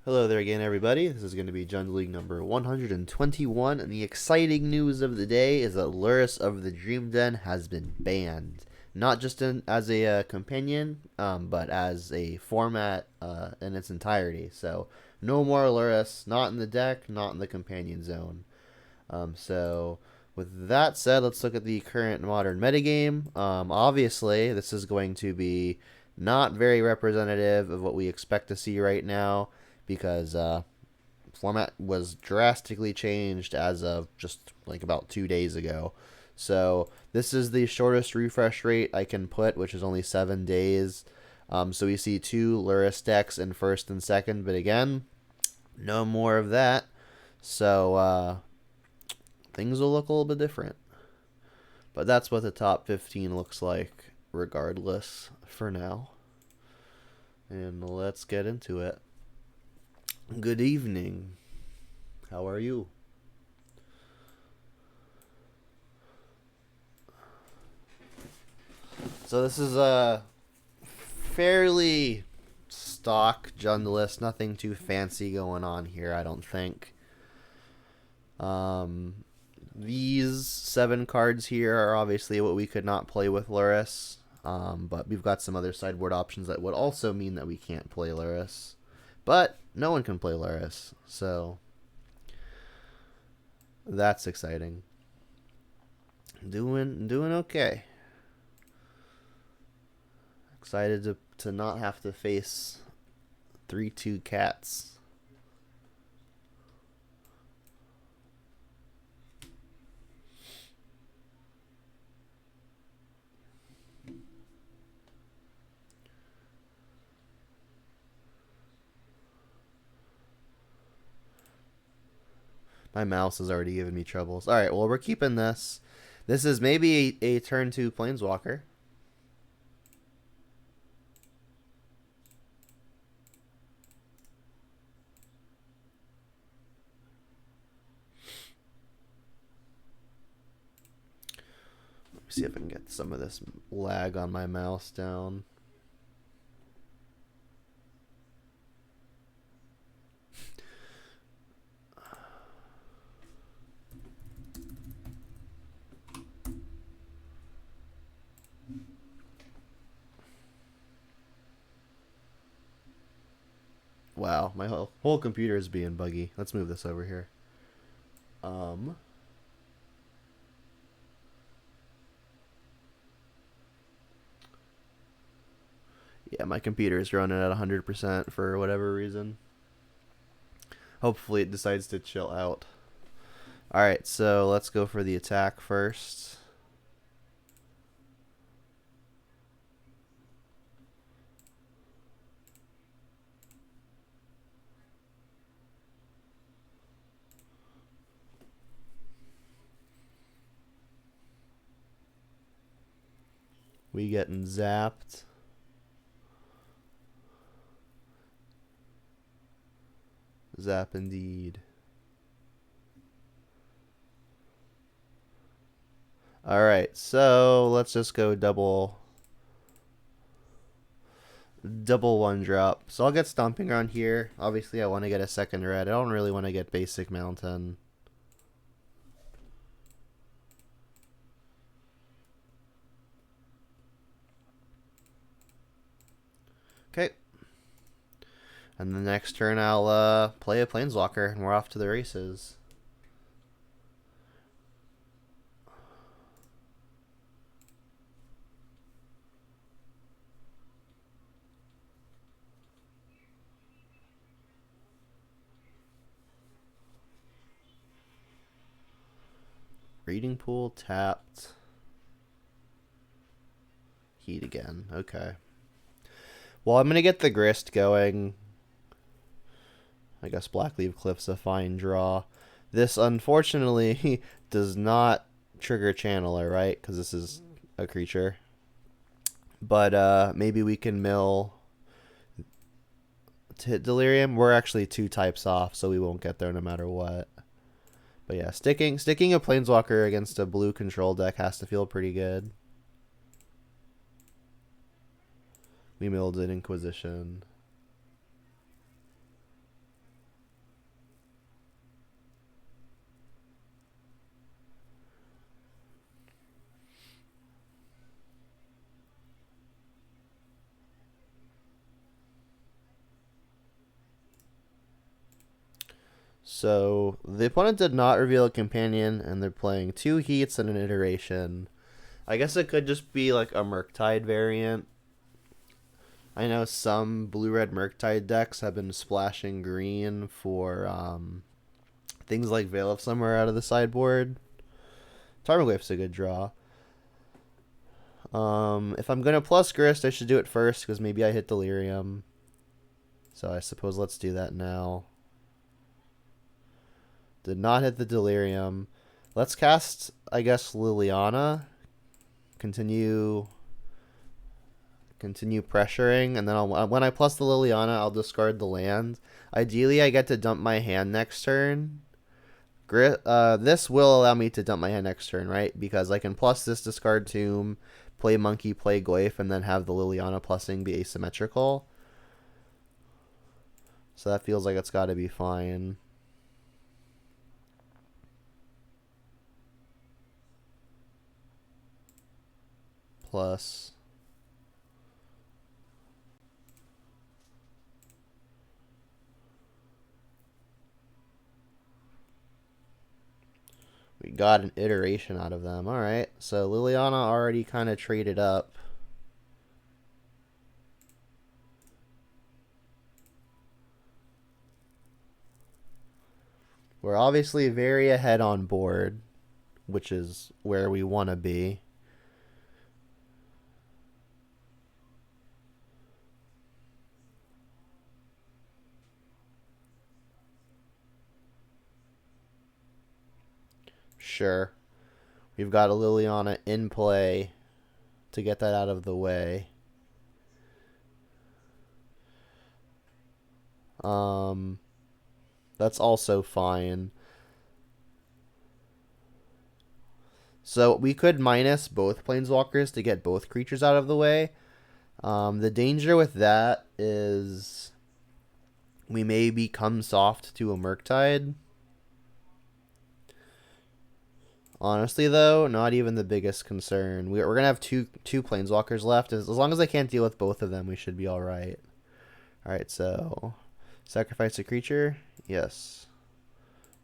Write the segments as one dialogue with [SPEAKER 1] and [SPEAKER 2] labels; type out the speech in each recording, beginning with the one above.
[SPEAKER 1] Hello there again, everybody. This is going to be Jungle League number 121, and the exciting news of the day is that Lurrus of the Dream Den has been banned. Not just as a companion, but as a format in its entirety. So, no more Lurrus, not in the deck, not in the companion zone. So, with that said, let's look at the current modern metagame. Obviously, this is going to be not very representative of what we expect to see right now because format was drastically changed as of just like about 2 days ago. So this is the shortest refresh rate I can put, which is only 7 days. So we see two Lurrus decks in first and second, but again, no more of that. So things will look a little bit different. But that's what the top 15 looks like regardless for now. And let's get into it. Good evening. How are you? So this is a fairly stock Jundlist. Nothing too fancy going on here, I don't think. These 7 cards here are obviously what we could not play with Lurrus. But we've got some other sideboard options that would also mean that we can't play Lurrus. But no one can play Lurrus, so that's exciting. Doing okay. Excited to not have to face 3/2 cats. My mouse is already giving me troubles. Alright, well, we're keeping this. This is maybe a turn 2 Planeswalker. Let me see if I can get some of this lag on my mouse down. Wow, my whole computer is being buggy. Let's move this over here. Yeah, my computer is running at 100% for whatever reason. Hopefully it decides to chill out. Alright, so let's go for the attack first. We getting zapped. Zap indeed. Alright, so let's just go double 1-drop. So I'll get Stomping Ground here. Obviously I want to get a second red. I don't really want to get basic Mountain. Okay. And the next turn I'll play a Planeswalker and we're off to the races. Reading Pool tapped. Heat again. Okay. Well, I'm going to get the Grist going. I guess Blackleaf Cliff's a fine draw. This, unfortunately, does not trigger Channeler, right? Because this is a creature. But maybe we can mill to hit Delirium. We're actually 2 types off, so we won't get there no matter what. But yeah, sticking a Planeswalker against a blue control deck has to feel pretty good. We milled an Inquisition. So the opponent did not reveal a companion, and they're playing 2 heats and an iteration. I guess it could just be like a Murktide variant. I know some blue-red Murktide decks have been splashing green for things like Veil of Summer out of the sideboard. Tarmogoyf's a good draw. If I'm going to plus Grist, I should do it first because maybe I hit Delirium. So I suppose let's do that now. Did not hit the Delirium. Let's cast, I guess, Liliana. Continue pressuring, and then when I plus the Liliana, I'll discard the land. Ideally, I get to dump my hand next turn. This will allow me to dump my hand next turn, right? Because I can plus this, discard Tomb, play Monkey, play Goyf, and then have the Liliana plussing be asymmetrical. So that feels like it's got to be fine. Plus. We got an iteration out of them. Alright, so Liliana already kind of traded up. We're obviously very ahead on board, which is where we want to be. Sure. We've got a Liliana in play to get that out of the way. That's also fine. So we could minus both Planeswalkers to get both creatures out of the way. The danger with that is we may become soft to a Murktide. Honestly, though, not even the biggest concern. We're going to have two Planeswalkers left. As long as I can't deal with both of them, we should be alright. Alright, so sacrifice a creature. Yes.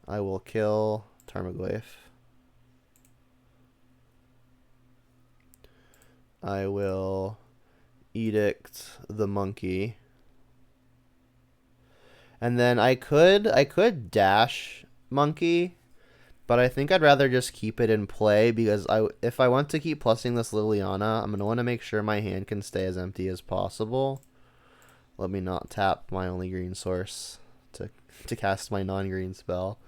[SPEAKER 1] I will kill Tarmogoyf. I will edict the monkey. And then I could dash monkey, but I think I'd rather just keep it in play because if I want to keep plussing this Liliana, I'm going to want to make sure my hand can stay as empty as possible. Let me not tap my only green source to cast my non-green spell.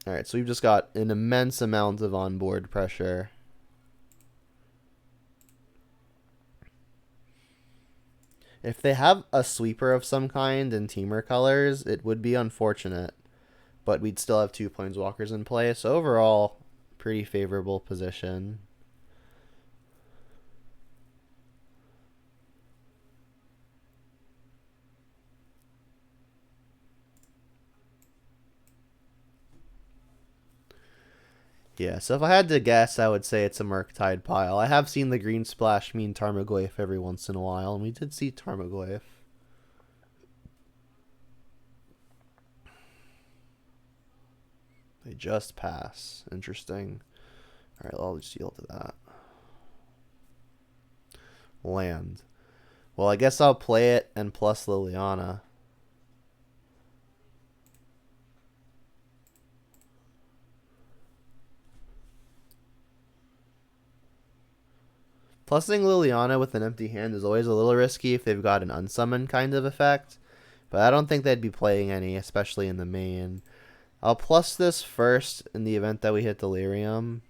[SPEAKER 1] Alright, so we've just got an immense amount of onboard pressure. If they have a sweeper of some kind in Temur colors, it would be unfortunate. But we'd still have 2 Planeswalkers in play, so overall, pretty favorable position. Yeah, so if I had to guess, I would say it's a Murktide pile. I have seen the green splash mean Tarmogoyf every once in a while, and we did see Tarmogoyf. They just pass. Interesting. Alright, I'll just yield to that. Land. Well, I guess I'll play it and plus Liliana. Plussing Liliana with an empty hand is always a little risky if they've got an unsummoned kind of effect, but I don't think they'd be playing any, especially in the main. I'll plus this first in the event that we hit Delirium.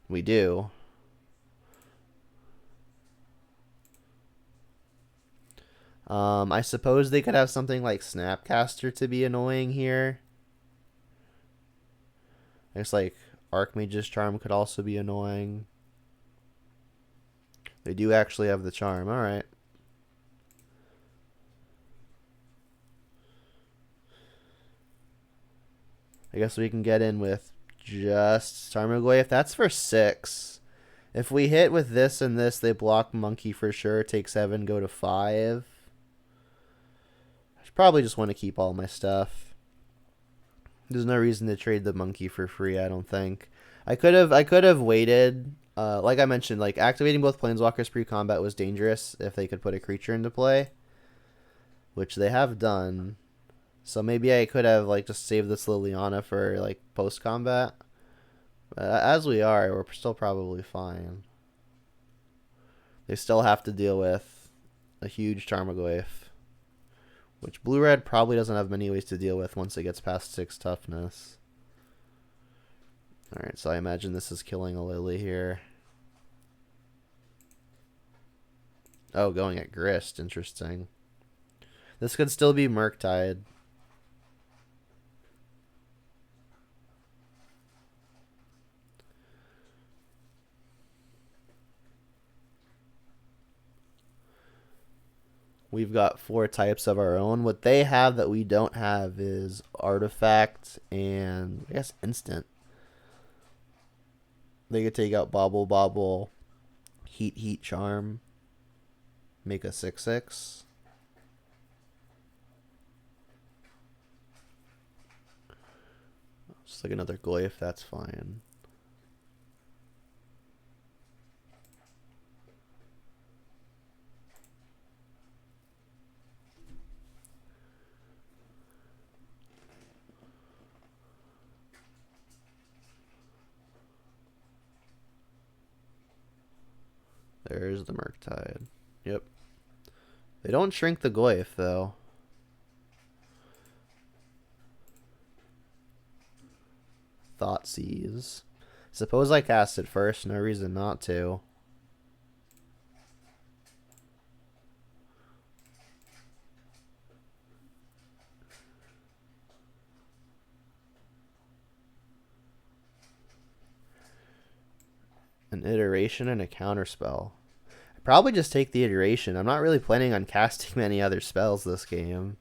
[SPEAKER 1] We do. I suppose they could have something like Snapcaster to be annoying here. I guess like Archmage's Charm could also be annoying. They do actually have the charm. Alright. I guess we can get in with just Tarmogoyf. That's for 6. If we hit with this and this, they block Monkey for sure. Take 7, go to 5. Probably just want to keep all my stuff. There's no reason to trade the monkey for free, I don't think. I could have waited. Like I mentioned, like activating both planeswalkers pre-combat was dangerous if they could put a creature into play, which they have done. So maybe I could have like just saved this Liliana for like post-combat. But as we are, we're still probably fine. They still have to deal with a huge Tarmogoyf, which blue-red probably doesn't have many ways to deal with once it gets past 6 toughness. Alright, so I imagine this is killing a Lily here. Oh, going at Grist. Interesting. This could still be Murktide. We've got 4 types of our own. What they have that we don't have is Artifact and, I guess, Instant. They could take out Bobble Bobble, Heat Charm, make a 6/6. Just like another Goyf, that's fine. There's the Murktide. Yep. They don't shrink the Goyf, though. Thoughtseize. Suppose I cast it first. No reason not to. An iteration and a counterspell. I'd probably just take the iteration. I'm not really planning on casting many other spells this game.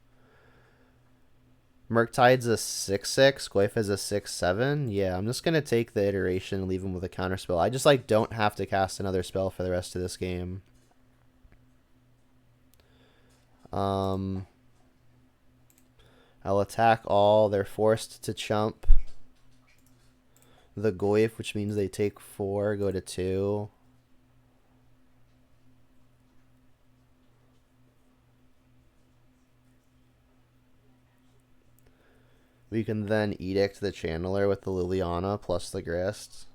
[SPEAKER 1] Murktide's a 6/6. Goyf is a 6/7. Yeah, I'm just going to take the iteration and leave him with a counterspell. I just like don't have to cast another spell for the rest of this game. I'll attack all. They're forced to chump the Goyf, which means they take 4, go to 2. We can then Edict the Channeler with the Liliana plus the Grist.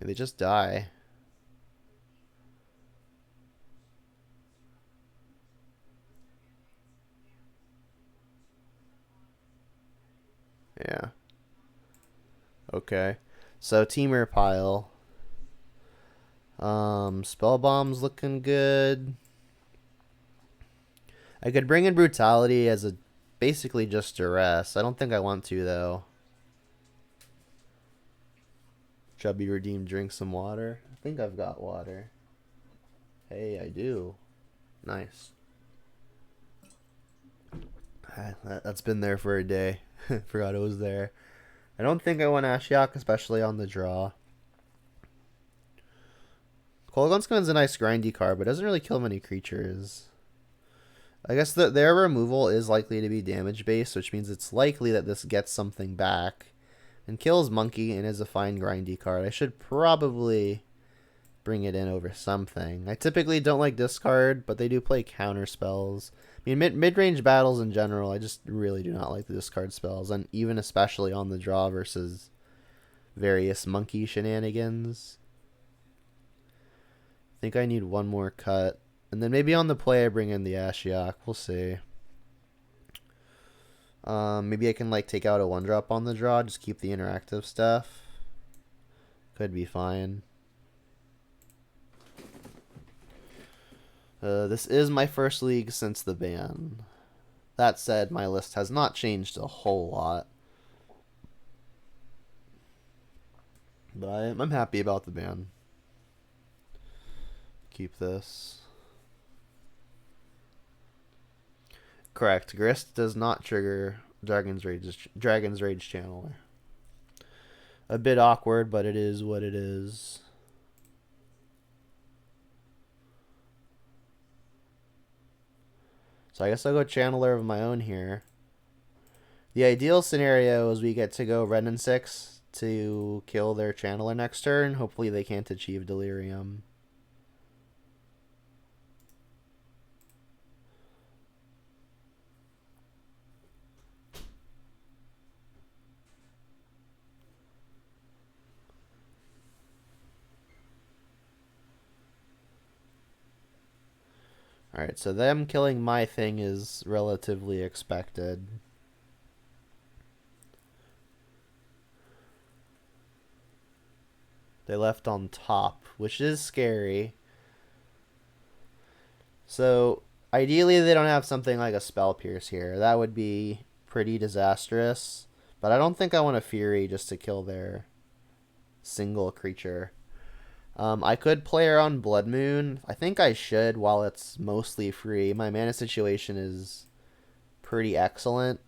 [SPEAKER 1] They just die. Yeah. Okay. So Temur pile. Spell bomb's looking good. I could bring in brutality as a basically just duress. I don't think I want to though. Chubby Redeem, drink some water. I think I've got water. Hey, I do. Nice. That's been there for a day. Forgot it was there. I don't think I want Ashiok, especially on the draw. Kolaghanskan's a nice grindy card, but doesn't really kill many creatures. I guess their removal is likely to be damage based, which means it's likely that this gets something back. And kills Monkey and is a fine grindy card. I should probably bring it in over something. I typically don't like discard, but they do play counter spells. I mean, mid-range battles in general, I just really do not like the discard spells, and even especially on the draw versus various monkey shenanigans. I think I need one more cut, and then maybe on the play I bring in the Ashiok. We'll see. Maybe I can like take out a 1-drop on the draw, just keep the interactive stuff. Could be fine. This is my first league since the ban. That said, my list has not changed a whole lot. But I'm happy about the ban. Keep this. Correct. Grist does not trigger Dragon's Rage Channeler. A bit awkward, but it is what it is. So I guess I'll go Channeler of my own here. The ideal scenario is we get to go Ren and 6 to kill their Channeler next turn. Hopefully they can't achieve Delirium. Alright, so them killing my thing is relatively expected. They left on top, which is scary. So, ideally they don't have something like a Spell Pierce here. That would be pretty disastrous. But I don't think I want a Fury just to kill their single creature. I could play her on Blood Moon. I think I should while it's mostly free. My mana situation is pretty excellent.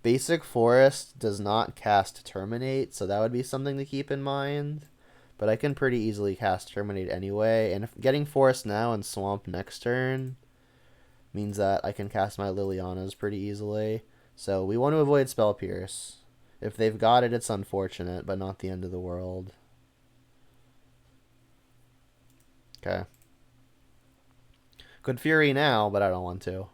[SPEAKER 1] Basic Forest does not cast Terminate, so that would be something to keep in mind. But I can pretty easily cast Terminate anyway. And if getting Forest now and Swamp next turn means that I can cast my Lilianas pretty easily. So we want to avoid Spell Pierce. If they've got it, it's unfortunate, but not the end of the world. Okay. Could Fury now, but I don't want to.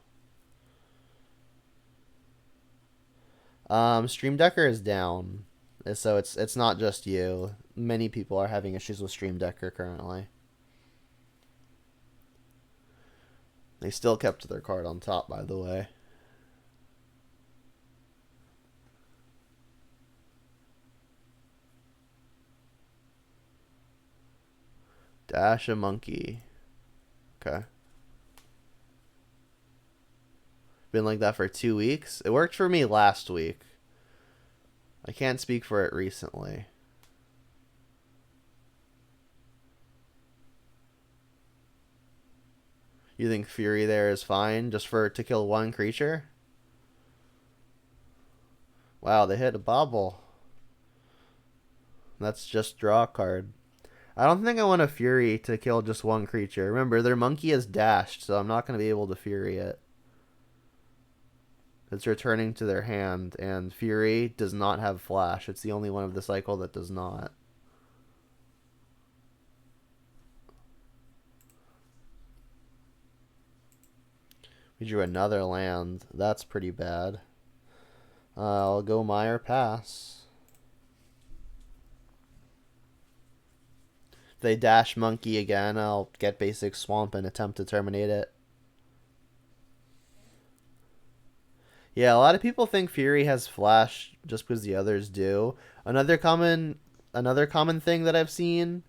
[SPEAKER 1] Stream Decker is down. So it's not just you. Many people are having issues with Stream Decker currently. They still kept their card on top, by the way. Dash a monkey. Okay. Been like that for 2 weeks. It worked for me last week. I can't speak for it recently. You think Fury there is fine just to kill one creature? Wow, they hit a bobble. That's just draw a card. I don't think I want a Fury to kill just one creature. Remember, their monkey is dashed, so I'm not going to be able to Fury it. It's returning to their hand, and Fury does not have Flash. It's the only one of the cycle that does not. We drew another land. That's pretty bad. I'll go Mire pass. If they dash monkey again, I'll get basic swamp and attempt to terminate it. Yeah, a lot of people think Fury has Flash just because the others do. Another common thing that I've seen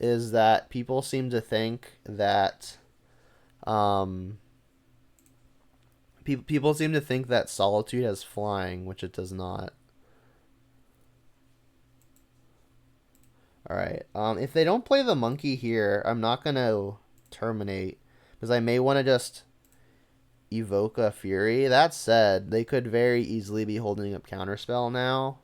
[SPEAKER 1] is that people seem to think that people seem to think that Solitude has flying, which it does not. Alright, if they don't play the monkey here, I'm not going to terminate, because I may want to just evoke a Fury. That said, they could very easily be holding up Counterspell now.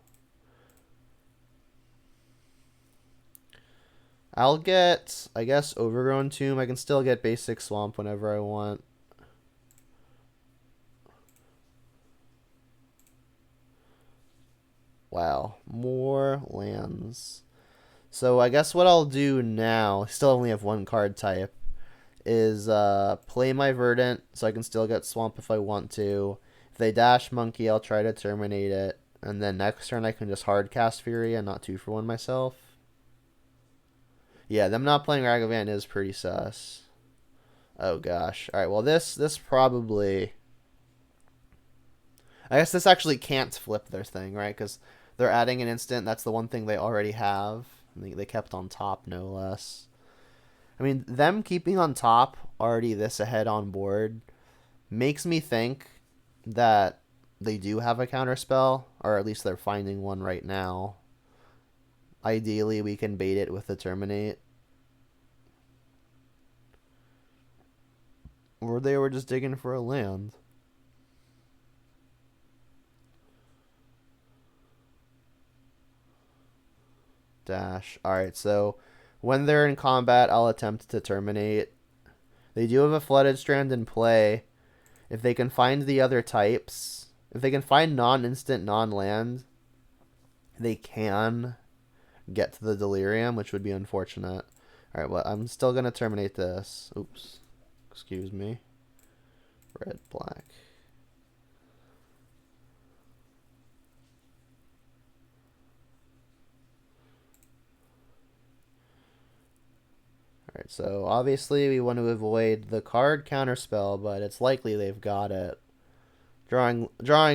[SPEAKER 1] I'll get, I guess, Overgrown Tomb. I can still get basic Swamp whenever I want. Wow, more lands. So I guess what I'll do now, I still only have one card type, is play my Verdant so I can still get Swamp if I want to. If they dash Monkey, I'll try to terminate it. And then next turn I can just hard cast Fury and not 2-for-1 myself. Yeah, them not playing Ragavan is pretty sus. Oh gosh. Alright, well this probably... I guess this actually can't flip their thing, right? Because they're adding an instant. That's the one thing they already have. They kept on top, no less. I mean, them keeping on top, already this ahead on board, makes me think that they do have a counterspell, or at least they're finding one right now. Ideally, we can bait it with the Terminate. Or they were just digging for a land. Dash. Alright, so when they're in combat, I'll attempt to terminate. They do have a Flooded Strand in play. If they can find the other types, if they can find non-instant, non-land, they can get to the Delirium, which would be unfortunate. Alright, well, I'm still going to terminate this. Oops. Excuse me. Red, black. Alright, so obviously we want to avoid the card counterspell, but it's likely they've got it. Drawing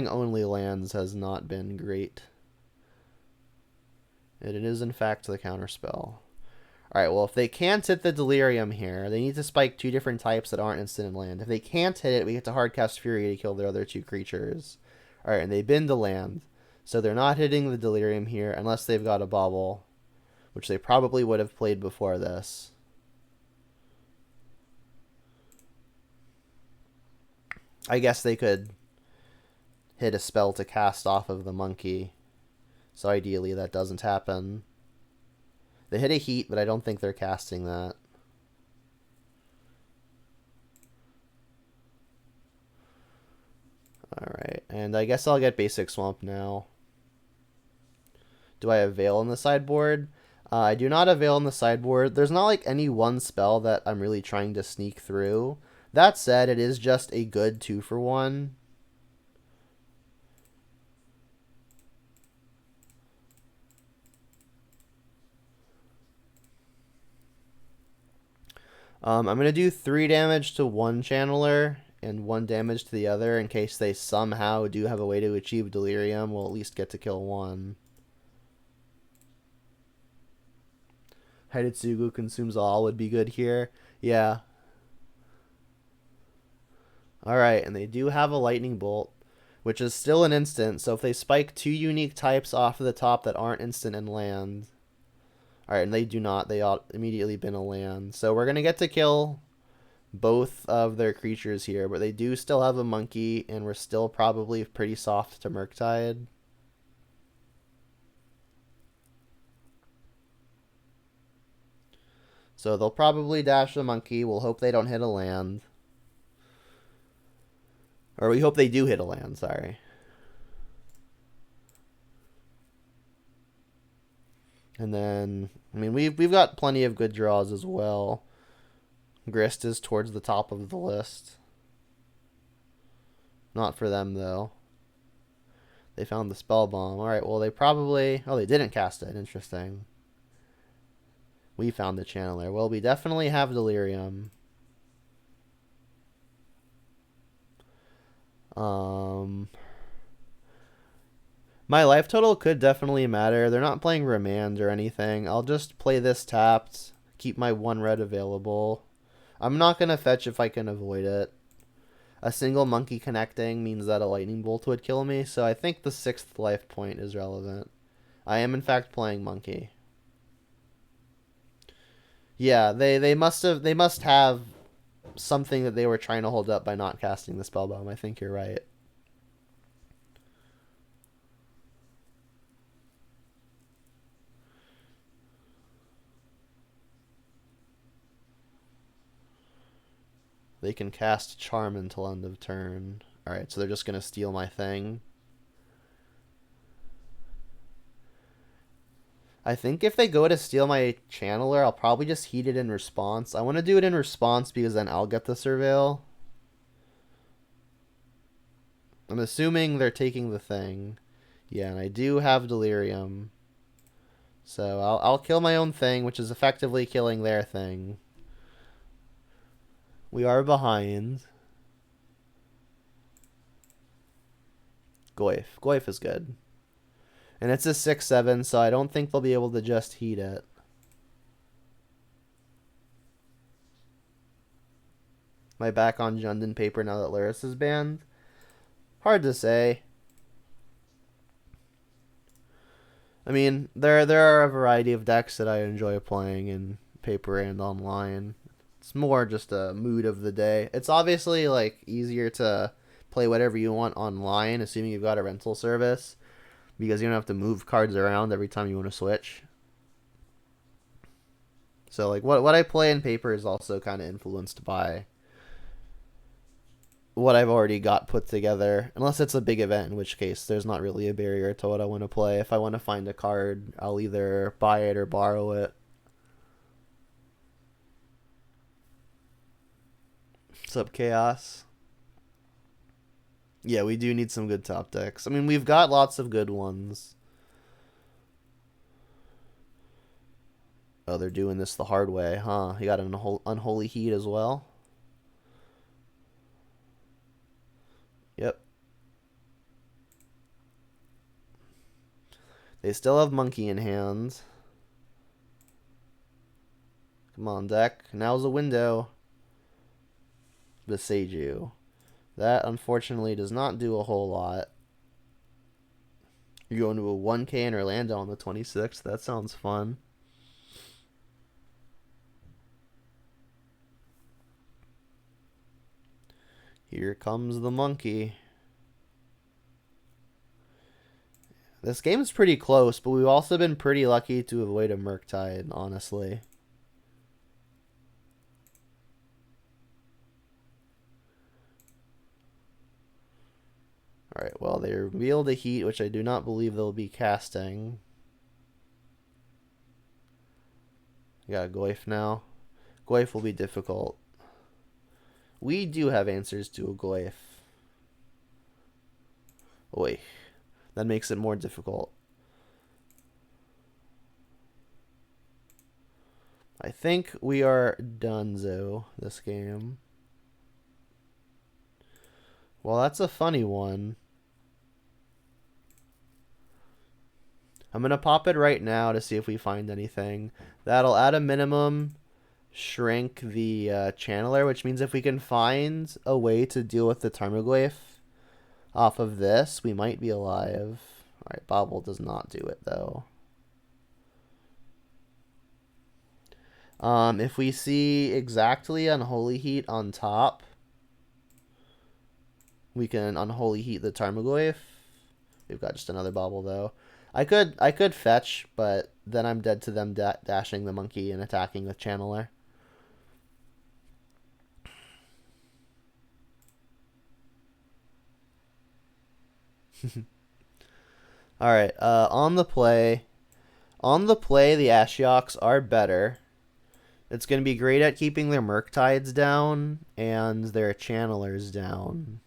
[SPEAKER 1] only lands has not been great. And it is in fact the counterspell. Alright, well if they can't hit the Delirium here, they need to spike 2 different types that aren't instant in land. If they can't hit it, we get to hardcast Fury to kill their other 2 creatures. Alright, and they bin to land. So they're not hitting the Delirium here unless they've got a bauble, which they probably would have played before this. I guess they could hit a spell to cast off of the monkey. So ideally that doesn't happen. They hit a heat, but I don't think they're casting that. Alright, and I guess I'll get Basic Swamp now. Do I have Veil in the sideboard? I do not have Veil in the sideboard. There's not like any one spell that I'm really trying to sneak through. That said, it is just a good 2-for-1. I'm going to do 3 damage to one channeler and 1 damage to the other in case they somehow do have a way to achieve Delirium. We'll at least get to kill one. Hidetsugu consumes all would be good here. Yeah. Alright, and they do have a Lightning Bolt, which is still an instant. So if they spike 2 unique types off of the top that aren't instant and land... Alright, and they do not. They immediately bin a land. So we're going to get to kill both of their creatures here, but they do still have a monkey, and we're still probably pretty soft to Murktide. So they'll probably dash the monkey. We'll hope they don't hit a land. Or we hope they do hit a land, sorry. And then, I mean, we've got plenty of good draws as well. Grist is towards the top of the list. Not for them, though. They found the Spell Bomb. Alright, well, they probably... Oh, they didn't cast it. Interesting. We found the Channeler. Well, we definitely have Delirium. My life total could definitely matter. They're not playing Remand or anything. I'll just play this tapped, keep my 1 red available. I'm not going to fetch if I can avoid it. A single monkey connecting means that a Lightning Bolt would kill me, so I think the 6th life point is relevant. I am in fact playing monkey. Yeah, they must have something that they were trying to hold up by not casting the Spell Bomb. I think you're right. They can cast Charm until end of turn. Alright, so they're just going to steal my thing. I think if they go to steal my Channeler, I'll probably just heat it in response. I want to do it in response because then I'll get the Surveil. I'm assuming they're taking the thing. Yeah, and I do have Delirium. So I'll kill my own thing, which is effectively killing their thing. We are behind. Goyf. Goyf is good. And it's a 6/7, so I don't think they'll be able to just heat it. Am I back on Jundin paper now that Lurrus is banned? Hard to say. I mean, there are a variety of decks that I enjoy playing in paper and online. It's more just a mood of the day. It's obviously like easier to play whatever you want online, assuming you've got a rental service, because you don't have to move cards around every time you want to switch. So like what I play in paper is also kind of influenced by what I've already got put together. Unless it's a big event, in which case there's not really a barrier to what I want to play. If I want to find a card, I'll either buy it or borrow it. What's up, Chaos? Yeah, we do need some good top decks. I mean, we've got lots of good ones. Oh, they're doing this the hard way, huh? You got an Unholy Heat as well? Yep. They still have Monkey in hand. Come on, deck. Now's a window. Beseiju. That, unfortunately, does not do a whole lot. You're going to a 1K in Orlando on the 26th. That sounds fun. Here comes the monkey. This game's pretty close, but we've also been pretty lucky to avoid a Murktide, honestly. Alright, well, they revealed a Heat, which I do not believe they'll be casting. You got a Goyf now. Goyf will be difficult. We do have answers to a Goyf. Oi. That makes it more difficult. I think we are donezo this game. Well, that's a funny one. I'm going to pop it right now to see if we find anything. That'll at a minimum shrink the channeler, which means if we can find a way to deal with the Tarmogoyf off of this, we might be alive. Alright, Bobble does not do it, though. If we see exactly Unholy Heat on top, we can Unholy Heat the Tarmogoyf. We've got just another Bobble, though. I could fetch, but then I'm dead to them dashing the monkey and attacking with Channeler. Alright, on the play, the Ashioks are better. It's going to be great at keeping their Murktides down and their Channelers down.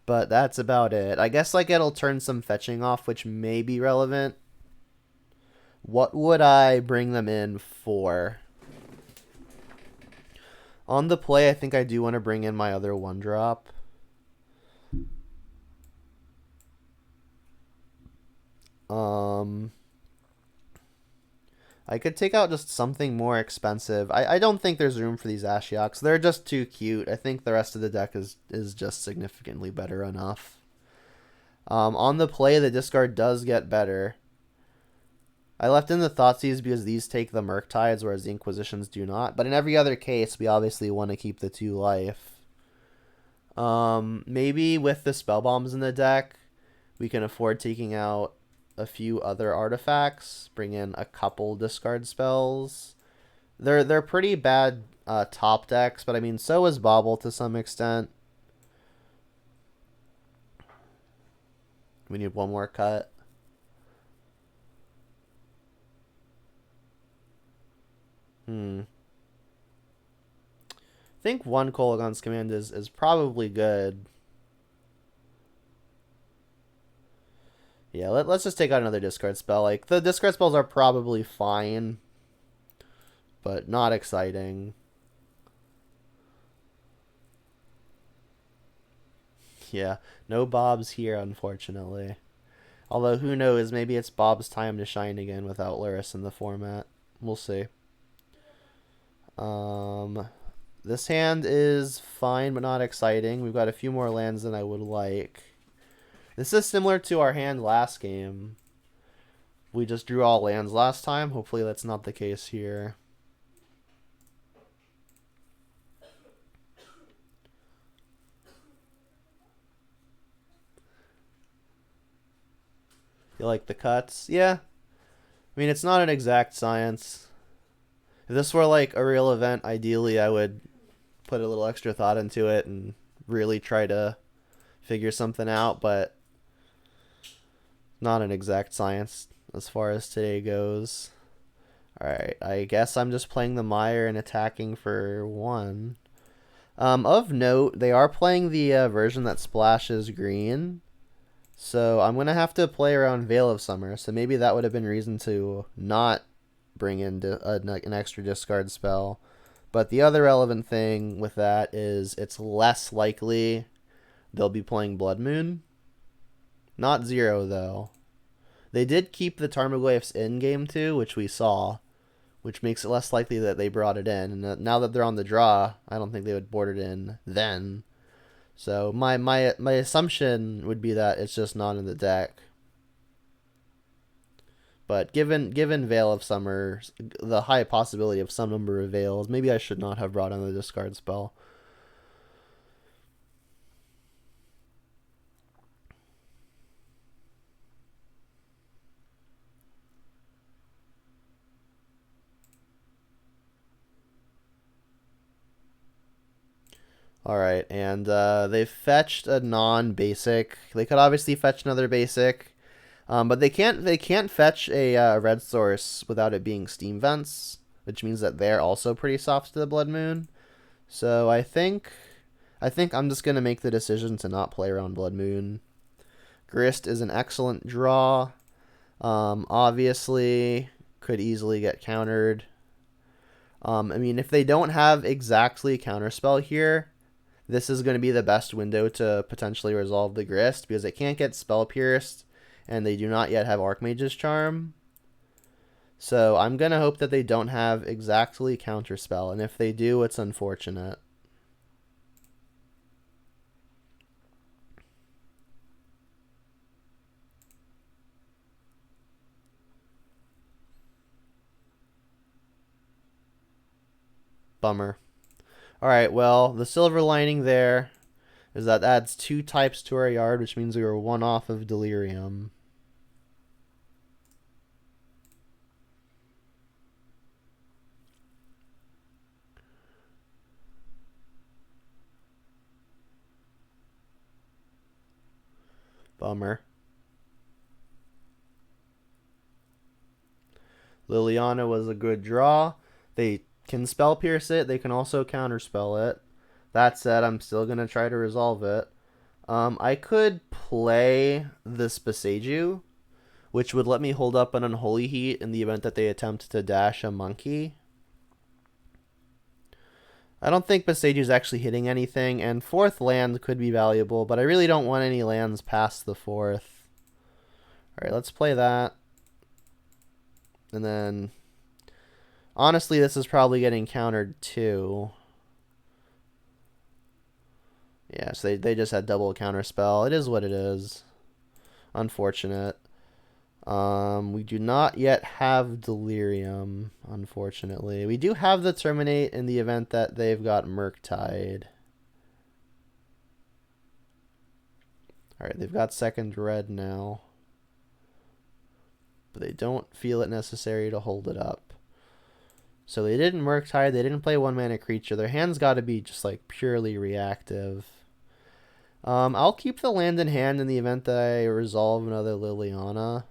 [SPEAKER 1] But that's about it. I guess like it'll turn some fetching off, which may be relevant. What would I bring them in for? On the play, I think I do want to bring in my other 1-drop. I could take out just something more expensive. I don't think there's room for these Ashioks. They're just too cute. I think the rest of the deck is just significantly better enough. On the play, the discard does get better. I left in the Thoughtseize because these take the Murktides, whereas the Inquisitions do not. But in every other case, we obviously want to keep the 2 life. Maybe with the Spell Bombs in the deck, we can afford taking out a few other artifacts, bring in a couple discard spells. They're pretty bad top decks, but I mean, so is Bobble to some extent. We need one more cut. I think 1 Kolaghan's Command is probably good. Yeah, let's just take out another discard spell. Like, the discard spells are probably fine, but not exciting. Yeah, no Bobs here, unfortunately. Although, who knows, maybe it's Bob's time to shine again without Lurrus in the format. We'll see. This hand is fine, but not exciting. We've got a few more lands than I would like. This is similar to our hand last game. We just drew all lands last time. Hopefully that's not the case here. You like the cuts? Yeah. I mean, it's not an exact science. If this were like a real event, ideally I would put a little extra thought into it and really try to figure something out, but not an exact science as far as today goes. Alright, I guess I'm just playing the Mire and attacking for 1. Of note, they are playing the version that splashes green. So I'm going to have to play around Veil of Summer. So maybe that would have been reason to not bring in an extra discard spell. But the other relevant thing with that is it's less likely they'll be playing Blood Moon. Not 0, though. They did keep the Tarmogoyfs in game 2, which we saw, which makes it less likely that they brought it in. And now that they're on the draw, I don't think they would board it in then. So my assumption would be that it's just not in the deck. But given Veil of Summer, the high possibility of some number of Veils, maybe I should not have brought on the discard spell. Alright, and they've fetched a non-basic. They could obviously fetch another basic. But they can't fetch a red source without it being Steam Vents, which means that they're also pretty soft to the Blood Moon. So I think I'm just gonna make the decision to not play around Blood Moon. Grist is an excellent draw. Obviously could easily get countered. I mean, if they don't have exactly counterspell here, this is going to be the best window to potentially resolve the Grist because it can't get spell pierced and they do not yet have Archmage's Charm. So I'm going to hope that they don't have exactly counterspell, and if they do, it's unfortunate. Bummer. Alright, well, the silver lining there is that adds 2 types to our yard, which means we were 1 off of Delirium. Bummer. Liliana was a good draw. They can spell pierce it. They can also counterspell it. That said, I'm still going to try to resolve it. I could play the Spasaju, which would let me hold up an Unholy Heat in the event that they attempt to dash a monkey. I don't think Basaju's actually hitting anything, and 4th land could be valuable, but I really don't want any lands past the 4th. Alright, let's play that. And then, honestly, this is probably getting countered too. Yeah, so they just had double counterspell. It is what it is. Unfortunate. We do not yet have Delirium, unfortunately. We do have the Terminate in the event that they've got Murktide. Alright, they've got 2nd red now. But they don't feel it necessary to hold it up. So they didn't Murktide, they didn't play 1-mana creature. Their hand's got to be just like purely reactive. I'll keep the land in hand in the event that I resolve another Liliana.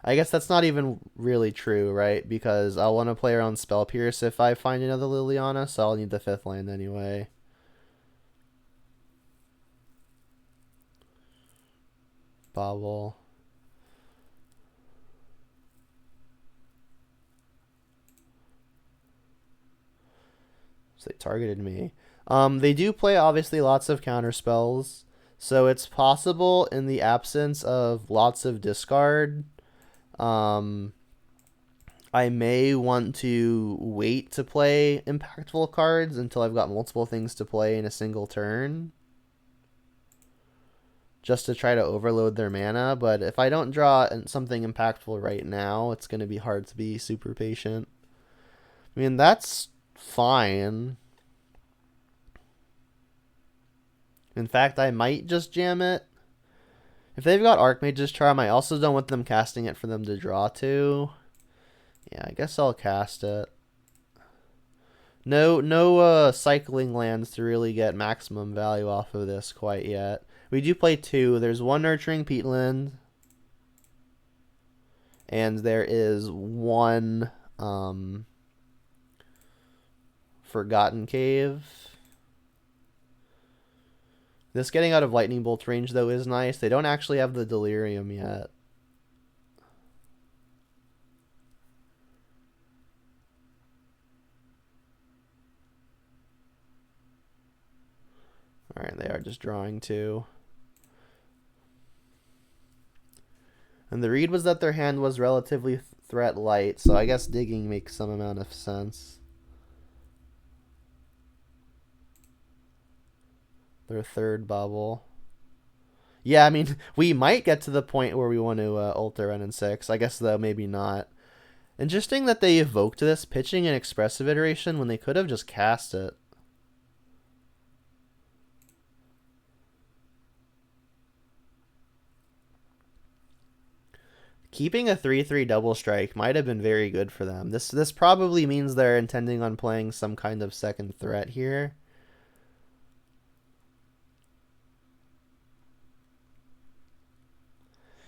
[SPEAKER 1] I guess that's not even really true, right? Because I'll want to play around Spell Pierce if I find another Liliana, so I'll need the 5th land anyway. Bobble. So they targeted me. They do play, obviously, lots of counter spells. So it's possible, in the absence of lots of discard, I may want to wait to play impactful cards until I've got multiple things to play in a single turn, just to try to overload their mana. But if I don't draw something impactful right now, it's going to be hard to be super patient. I mean, that's fine. In fact, I might just jam it, If they've got Archmage's Charm, I also don't want them casting it for them to draw to. Yeah, I guess I'll cast it. No cycling lands to really get maximum value off of this quite yet. We do play 2. There's 1 Nurturing Peatland. And there is 1 Forgotten Cave. This getting out of Lightning Bolt range, though, is nice. They don't actually have the Delirium yet. Alright, they are just drawing 2. And the read was that their hand was relatively threat light, so I guess digging makes some amount of sense. Their 3rd bubble. Yeah, I mean, we might get to the point where we want to ult their N 6. I guess, though, maybe not. Interesting that they evoked this, pitching an expressive iteration when they could have just cast it. Keeping a 3/3 double strike might have been very good for them. This probably means they're intending on playing some kind of second threat here.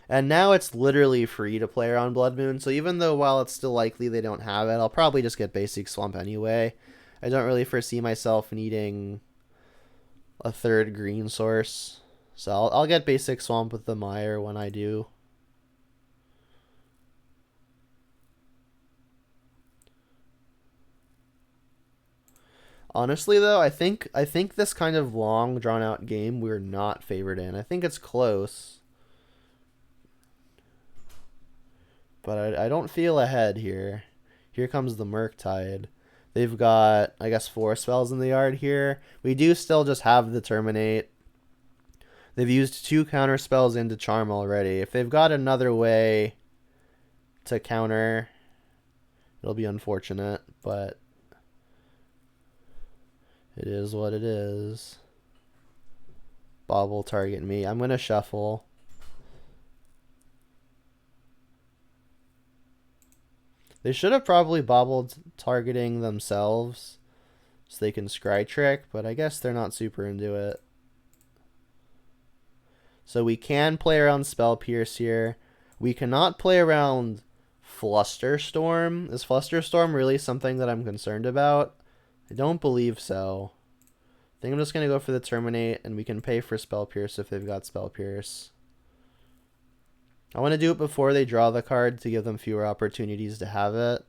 [SPEAKER 1] And now it's literally free to play around Blood Moon, so even though while it's still likely they don't have it, I'll probably just get Basic Swamp anyway. I don't really foresee myself needing a 3rd green source. So I'll get Basic Swamp with the Mire when I do. Honestly, though, I think this kind of long, drawn-out game we're not favored in. I think it's close. But I don't feel ahead here. Here comes the Murktide. They've got, I guess, 4 spells in the yard here. We do still just have the Terminate. They've used 2 counter spells into Charm already. If they've got another way to counter, it'll be unfortunate, but it is what it is. Bob will target me. I'm going to shuffle. They should have probably bobbled targeting themselves so they can Scry Trick, but I guess they're not super into it. So we can play around Spell Pierce here. We cannot play around Flusterstorm. Is Flusterstorm really something that I'm concerned about? I don't believe so. I think I'm just going to go for the Terminate, and we can pay for Spell Pierce if they've got Spell Pierce. I want to do it before they draw the card to give them fewer opportunities to have it.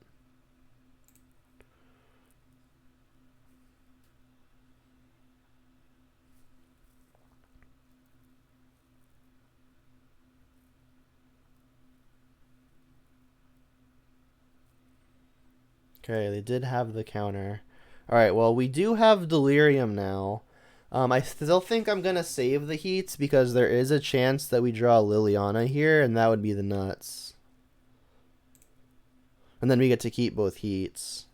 [SPEAKER 1] Okay, they did have the counter. Alright, well, we do have Delirium now. I still think I'm going to save the Heats because there is a chance that we draw Liliana here, and that would be the nuts. And then we get to keep both Heats.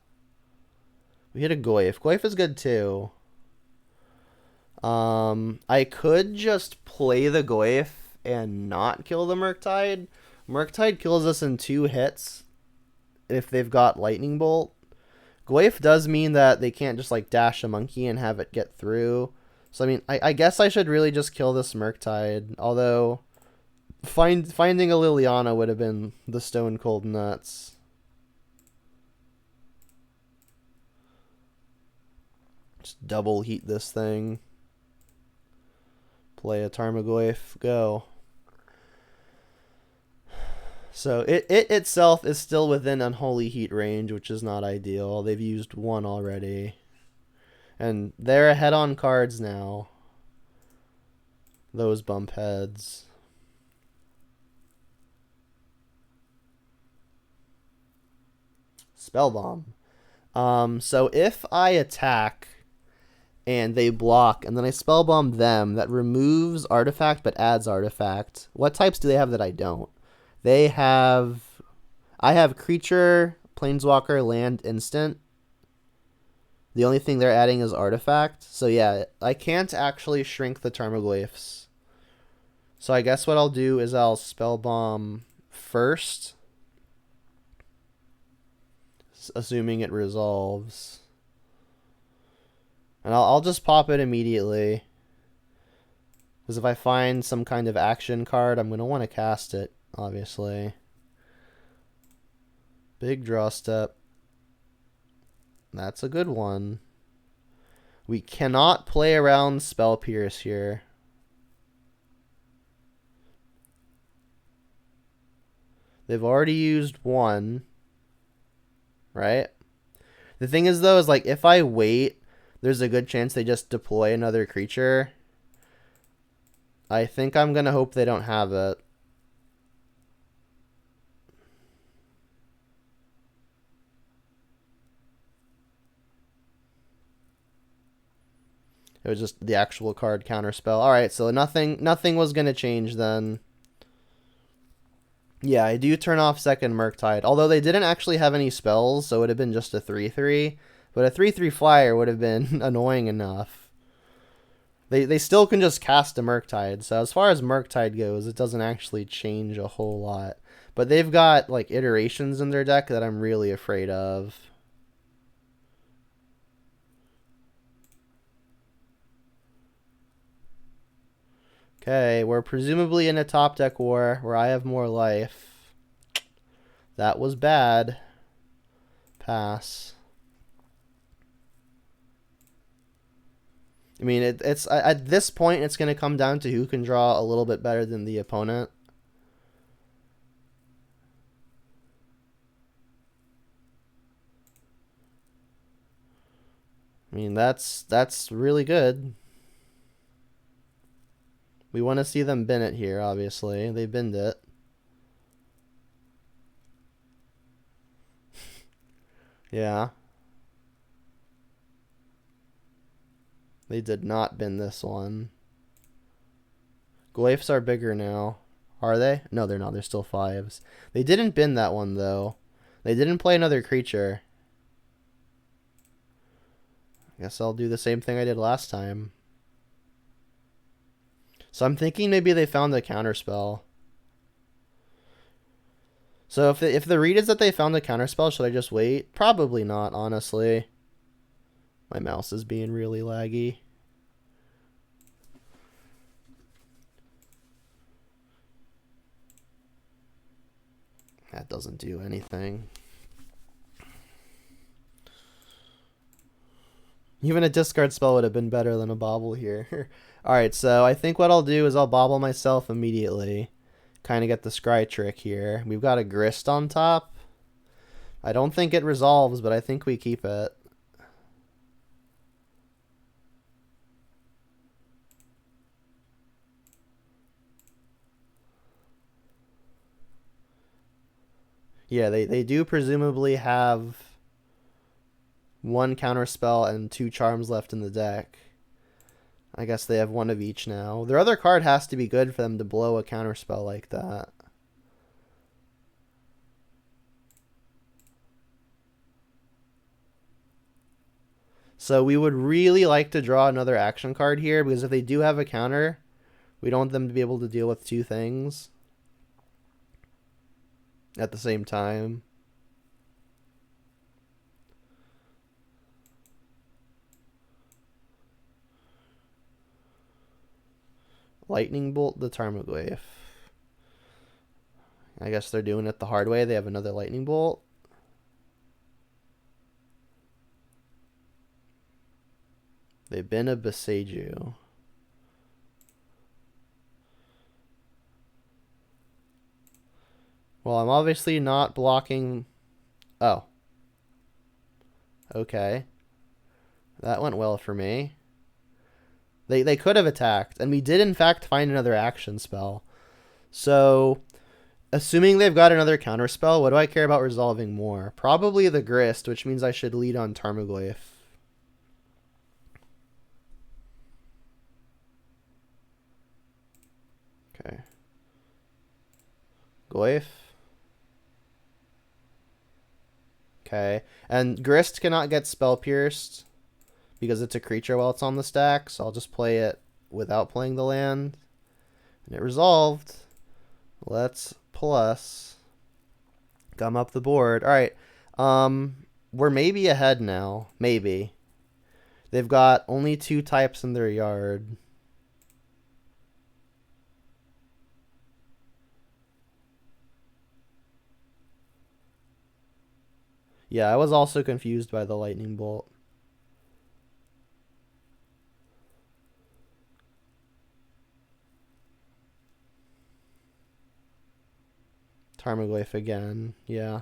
[SPEAKER 1] We hit a Goyf. Goyf is good too. I could just play the Goyf and not kill the Murktide. Murktide kills us in 2 hits if they've got Lightning Bolt. Goyf does mean that they can't just like dash a monkey and have it get through. So, I mean, I guess I should really just kill this Murktide. Although, finding a Liliana would have been the stone cold nuts. Just double heat this thing. Play a Tarmogoyf. Go. So, it itself is still within Unholy Heat range, which is not ideal. They've used 1 already. And they're ahead on cards now. Those bump heads. Spellbomb. So if I attack and they block and then I spellbomb them, that removes artifact but adds artifact. What types do they have that I don't? They have... I have creature, planeswalker, land, instant. The only thing they're adding is artifact. So yeah, I can't actually shrink the Tarmogoyfs. So I guess what I'll do is I'll Spell Bomb first, assuming it resolves. And I'll just pop it immediately. Because if I find some kind of action card, I'm going to want to cast it, obviously. Big draw step. That's a good one. We cannot play around Spell Pierce here. They've already used one. Right? The thing is, though, is like if I wait, there's a good chance they just deploy another creature. I think I'm going to hope they don't have it. It was just the actual card counterspell. Alright, so nothing was going to change then. Yeah, I do turn off second Murktide. Although they didn't actually have any spells, so it would have been just a 3/3. But a 3/3 flyer would have been annoying enough. They still can just cast a Murktide. So as far as Murktide goes, it doesn't actually change a whole lot. But they've got like iterations in their deck that I'm really afraid of. Okay, we're presumably in a top deck war where I have more life. That was bad. Pass. I mean, it's at this point, it's going to come down to who can draw a little bit better than the opponent. I mean, that's really good. We want to see them bin it here, obviously. They binned it. Yeah. They did not bin this one. Glyphs are bigger now. Are they? No, they're not. They're still 5s. They didn't bin that one, though. They didn't play another creature. I guess I'll do the same thing I did last time. So I'm thinking maybe they found a counterspell. So if the read is that they found a counterspell, should I just wait? Probably not, honestly. My mouse is being really laggy. That doesn't do anything. Even a discard spell would have been better than a bobble here. Alright, so I think what I'll do is I'll bobble myself immediately. Kind of get the scry trick here. We've got a grist on top. I don't think it resolves, but I think we keep it. Yeah, they do presumably have one counterspell and 2 charms left in the deck. I guess they have one of each now. Their other card has to be good for them to blow a counterspell like that. So we would really like to draw another action card here, because if they do have a counter, we don't want them to be able to deal with 2 things at the same time. Lightning Bolt the Tarmogoyf. I guess they're doing it the hard way. They have another Lightning Bolt. They've been a Beseiju. Well, I'm obviously not blocking... Oh. Okay. That went well for me. They could have attacked, and we did in fact find another action spell. So, assuming they've got another counter spell, what do I care about resolving more? Probably the Grist, which means I should lead on Tarmogoyf. Okay. Goyf. Okay. And Grist cannot get spell pierced because it's a creature while it's on the stack, so I'll just play it without playing the land. And it resolved. Let's plus gum up the board. All right. We're maybe ahead now. Maybe. They've got only 2 types in their yard. Yeah, I was also confused by the lightning bolt. Tarmogoyf again. Yeah.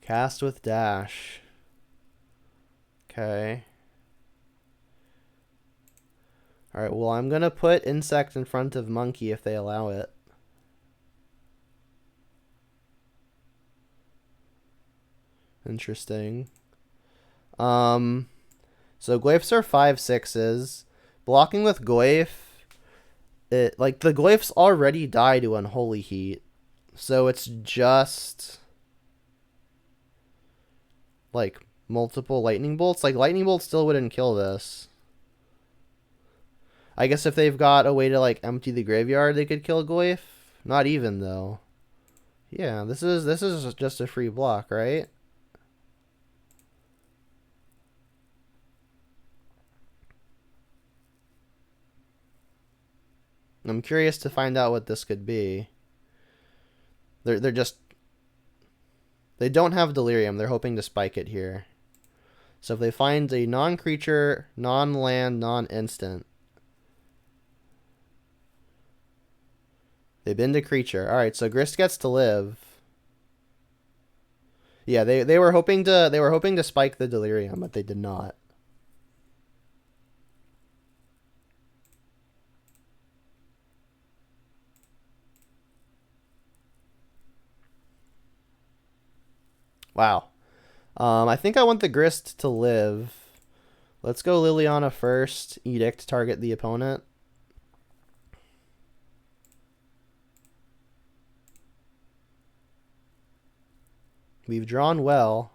[SPEAKER 1] Cast with dash. Okay. Alright, well, I'm going to put insect in front of monkey if they allow it. Interesting. So Glyphs are 5/6s. Blocking with Glyph, like the Glyphs already die to Unholy Heat. So it's just like multiple lightning bolts. Like lightning bolts still wouldn't kill this. I guess if they've got a way to like empty the graveyard, they could kill Glyph. Not even though. Yeah, this is just a free block, right? I'm curious to find out what this could be. They're just, they don't have Delirium. They're hoping to spike it here. So if they find a non-creature, non-land, non-instant, they've been to creature. All right, so Grist gets to live. Yeah, they were hoping to spike the Delirium, but they did not. Wow. I think I want the Grist to live. Let's go Liliana first. Edict, target the opponent. We've drawn well.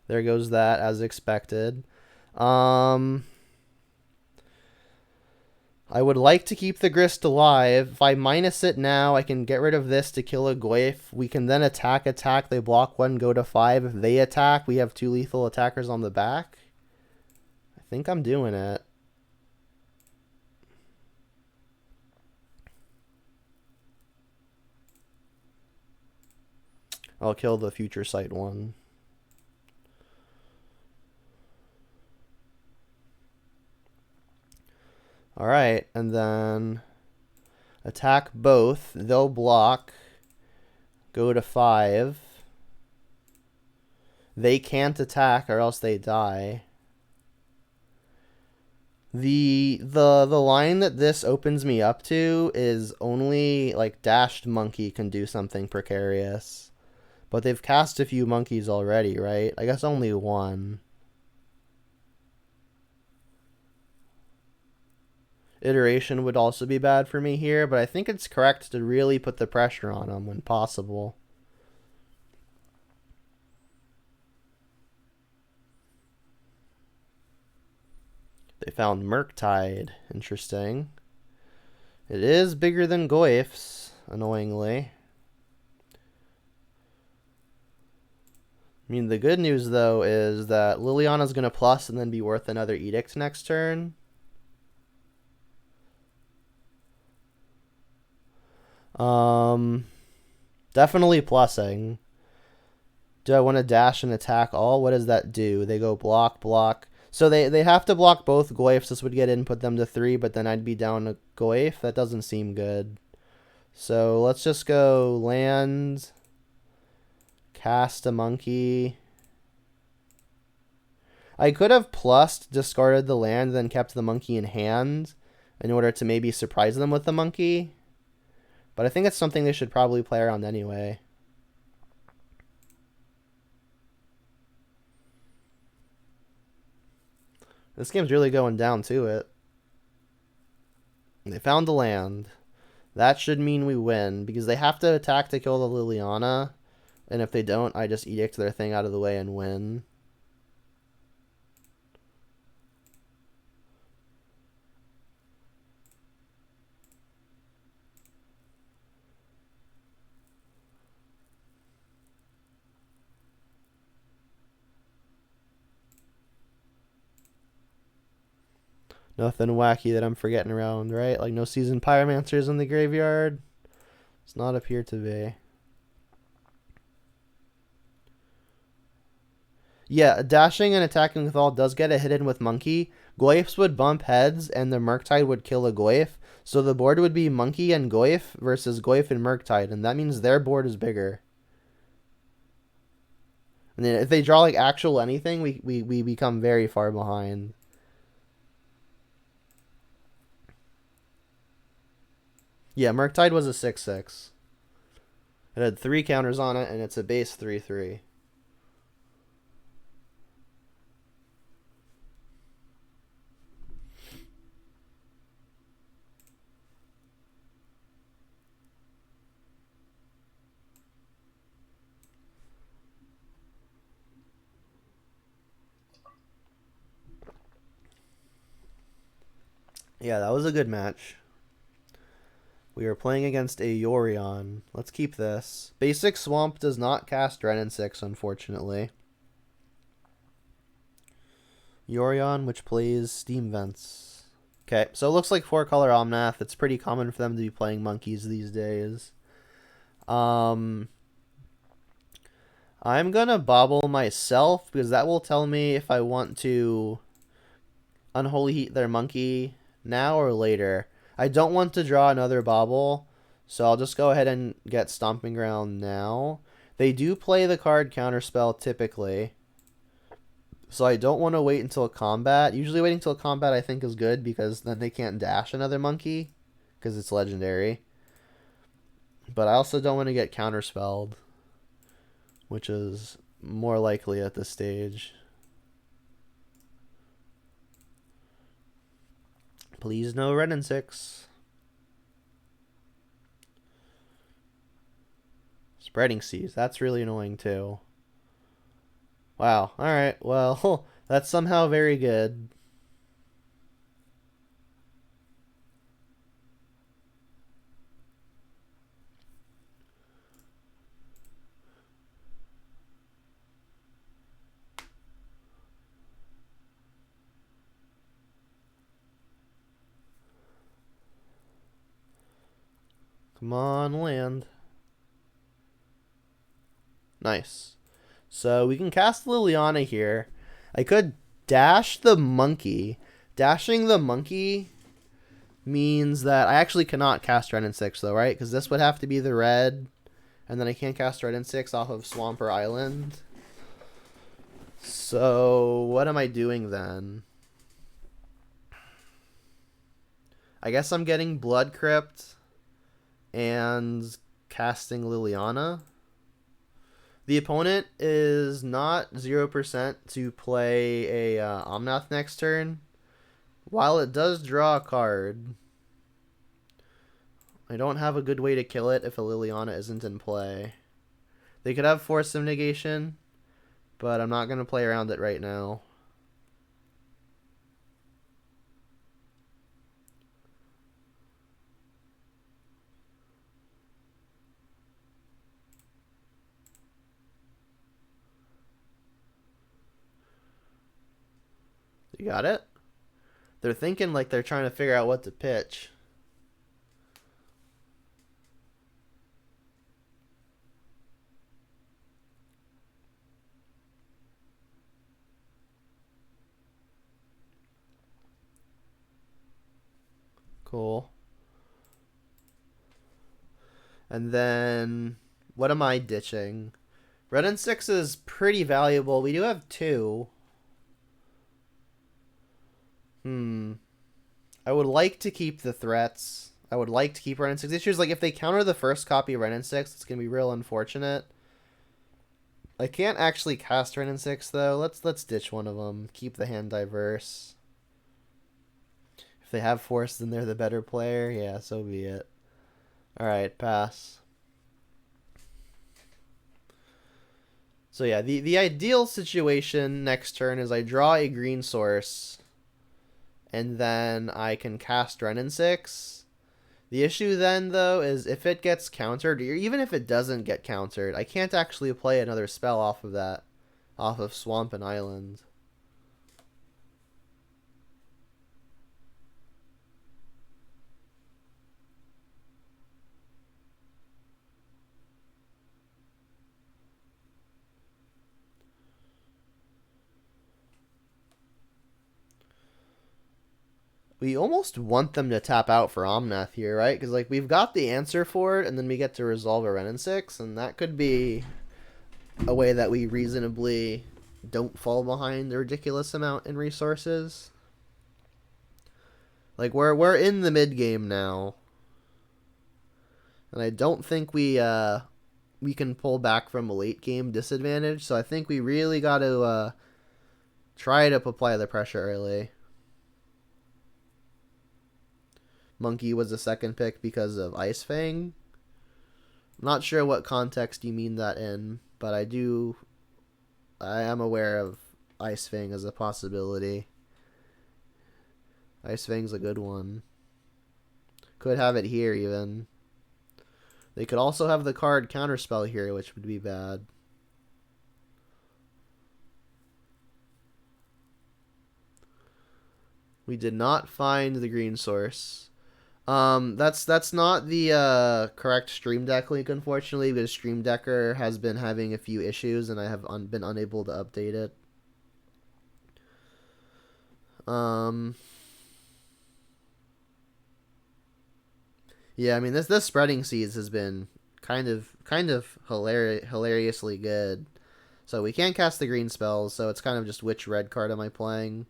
[SPEAKER 1] There goes that, as expected. I would like to keep the Grist alive. If I minus it now, I can get rid of this to kill a Glyph. We can then attack. They block 1, go to 5. If they attack, we have 2 lethal attackers on the back. I think I'm doing it. I'll kill the Future Sight one. Alright, and then attack both. They'll block. Go to 5. They can't attack or else they die. The line that this opens me up to is only like Dashed Monkey can do something precarious. But they've cast a few monkeys already, right? I guess only one. Iteration would also be bad for me here, but I think it's correct to really put the pressure on them when possible. They found Murktide. Interesting. It is bigger than Goyf's, annoyingly. I mean, the good news, though, is that Liliana's going to plus and then be worth another Edict next turn. Definitely plussing. Do I want to dash and attack all? What does that do? They go block, block. So they have to block both Goyfs. This would get in, put them to 3, but then I'd be down a Goyf. That doesn't seem good. So let's just go land, cast a monkey. I could have plussed, discarded the land, then kept the monkey in hand in order to maybe surprise them with the monkey. But I think it's something they should probably play around anyway. This game's really going down to it. They found the land. That should mean we win, because they have to attack to kill the Liliana. And if they don't, I just edict their thing out of the way and win. Nothing wacky that I'm forgetting around, right? Like no seasoned pyromancers in the graveyard. It's not appear to be. Yeah, dashing and attacking with all does get a hit in with Monkey. Goyfs would bump heads, and the Murktide would kill a Goyf. So the board would be Monkey and Goyf versus Goyf and Murktide, and that means their board is bigger. And then if they draw like actual anything, we become very far behind. Yeah, Murktide was a 6/6. It had 3 counters on it, and it's a base 3/3. Yeah, that was a good match. We are playing against a Yorion. Let's keep this. Basic Swamp does not cast Ren and 6, unfortunately. Yorion, which plays Steam Vents. Okay, so it looks like 4-color Omnath. It's pretty common for them to be playing monkeys these days. I'm gonna bobble myself because that will tell me if I want to Unholy Heat their monkey now or later. I don't want to draw another bobble, so I'll just go ahead and get Stomping Ground now. They do play the card Counterspell typically, so I don't want to wait until combat. Usually waiting until combat I think is good because then they can't dash another monkey because it's legendary. But I also don't want to get Counterspelled, which is more likely at this stage. Please no Ren and 6. Spreading Seas. That's really annoying too. Wow. Alright. Well, that's somehow very good. Come on, land. Nice. So we can cast Liliana here. I could dash the monkey. Dashing the monkey means that I actually cannot cast Ren and 6 though, right? Because this would have to be the red. And then I can't cast Ren and 6 off of Swamp or Island. So what am I doing then? I guess I'm getting Blood Crypt and casting Liliana. The opponent is not 0% to play a Omnath next turn. While it does draw a card, I don't have a good way to kill it if a Liliana isn't in play. They could have Force of Negation, but I'm not going to play around it right now. You got it? They're thinking like they're trying to figure out what to pitch. Cool. And then, what am I ditching? Red and 6 is pretty valuable. We do have 2. I would like to keep the threats. I would like to keep Ren and 6 issues. Like, if they counter the first copy of Ren and 6, it's going to be real unfortunate. I can't actually cast Ren and 6, though. Let's ditch one of them. Keep the hand diverse. If they have Force, then they're the better player. Yeah, so be it. Alright, pass. So yeah, the ideal situation next turn is I draw a green source, and then I can cast Ren and 6. The issue then, though, is if it gets countered, or even if it doesn't get countered, I can't actually play another spell off of that, off of Swamp and Island. We almost want them to tap out for Omnath here, right? Because like we've got the answer for it, and then we get to resolve a Ren and 6, and that could be a way that we reasonably don't fall behind a ridiculous amount in resources. Like we're in the mid game now, and I don't think we can pull back from a late game disadvantage. So I think we really got to try to apply the pressure early. Monkey was the second pick because of Ice Fang. I'm not sure what context you mean that in, but I am aware of Ice Fang as a possibility. Ice Fang's a good one. Could have it here even. They could also have the card Counterspell here, which would be bad. We did not find the green source. That's not the correct Stream Deck link, unfortunately, because Stream Decker has been having a few issues, and I have been unable to update it. Yeah, I mean this spreading seeds has been kind of hilariously good. So we can't cast the green spells, so it's kind of just which red card am I playing.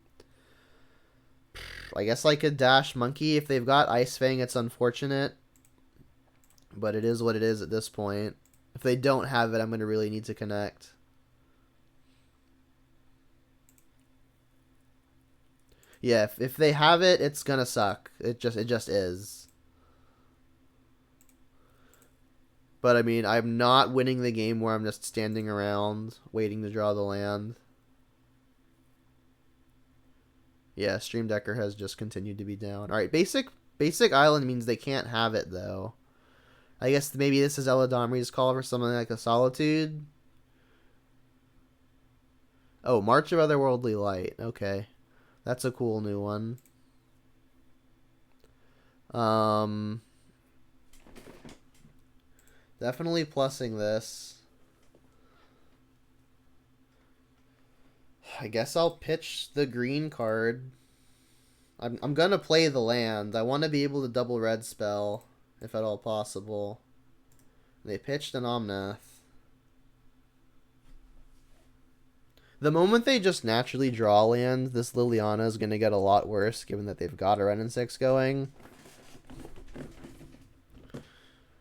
[SPEAKER 1] I guess I could dash Monkey. If they've got Ice Fang, it's unfortunate. But it is what it is at this point. If they don't have it, I'm going to really need to connect. Yeah, if they have it, it's going to suck. It just is. But, I mean, I'm not winning the game where I'm just standing around waiting to draw the land. Yeah, Stream Decker has just continued to be down. Alright, basic island means they can't have it, though. I guess maybe this is Eladamri's call for something like a Solitude. Oh, March of Otherworldly Light. Okay. That's a cool new one. Definitely plussing this. I guess I'll pitch the green card. I'm gonna play the land. I want to be able to double red spell, if at all possible. They pitched an Omnath. The moment they just naturally draw land, this Liliana is gonna get a lot worse, given that they've got a Ren and 6 going.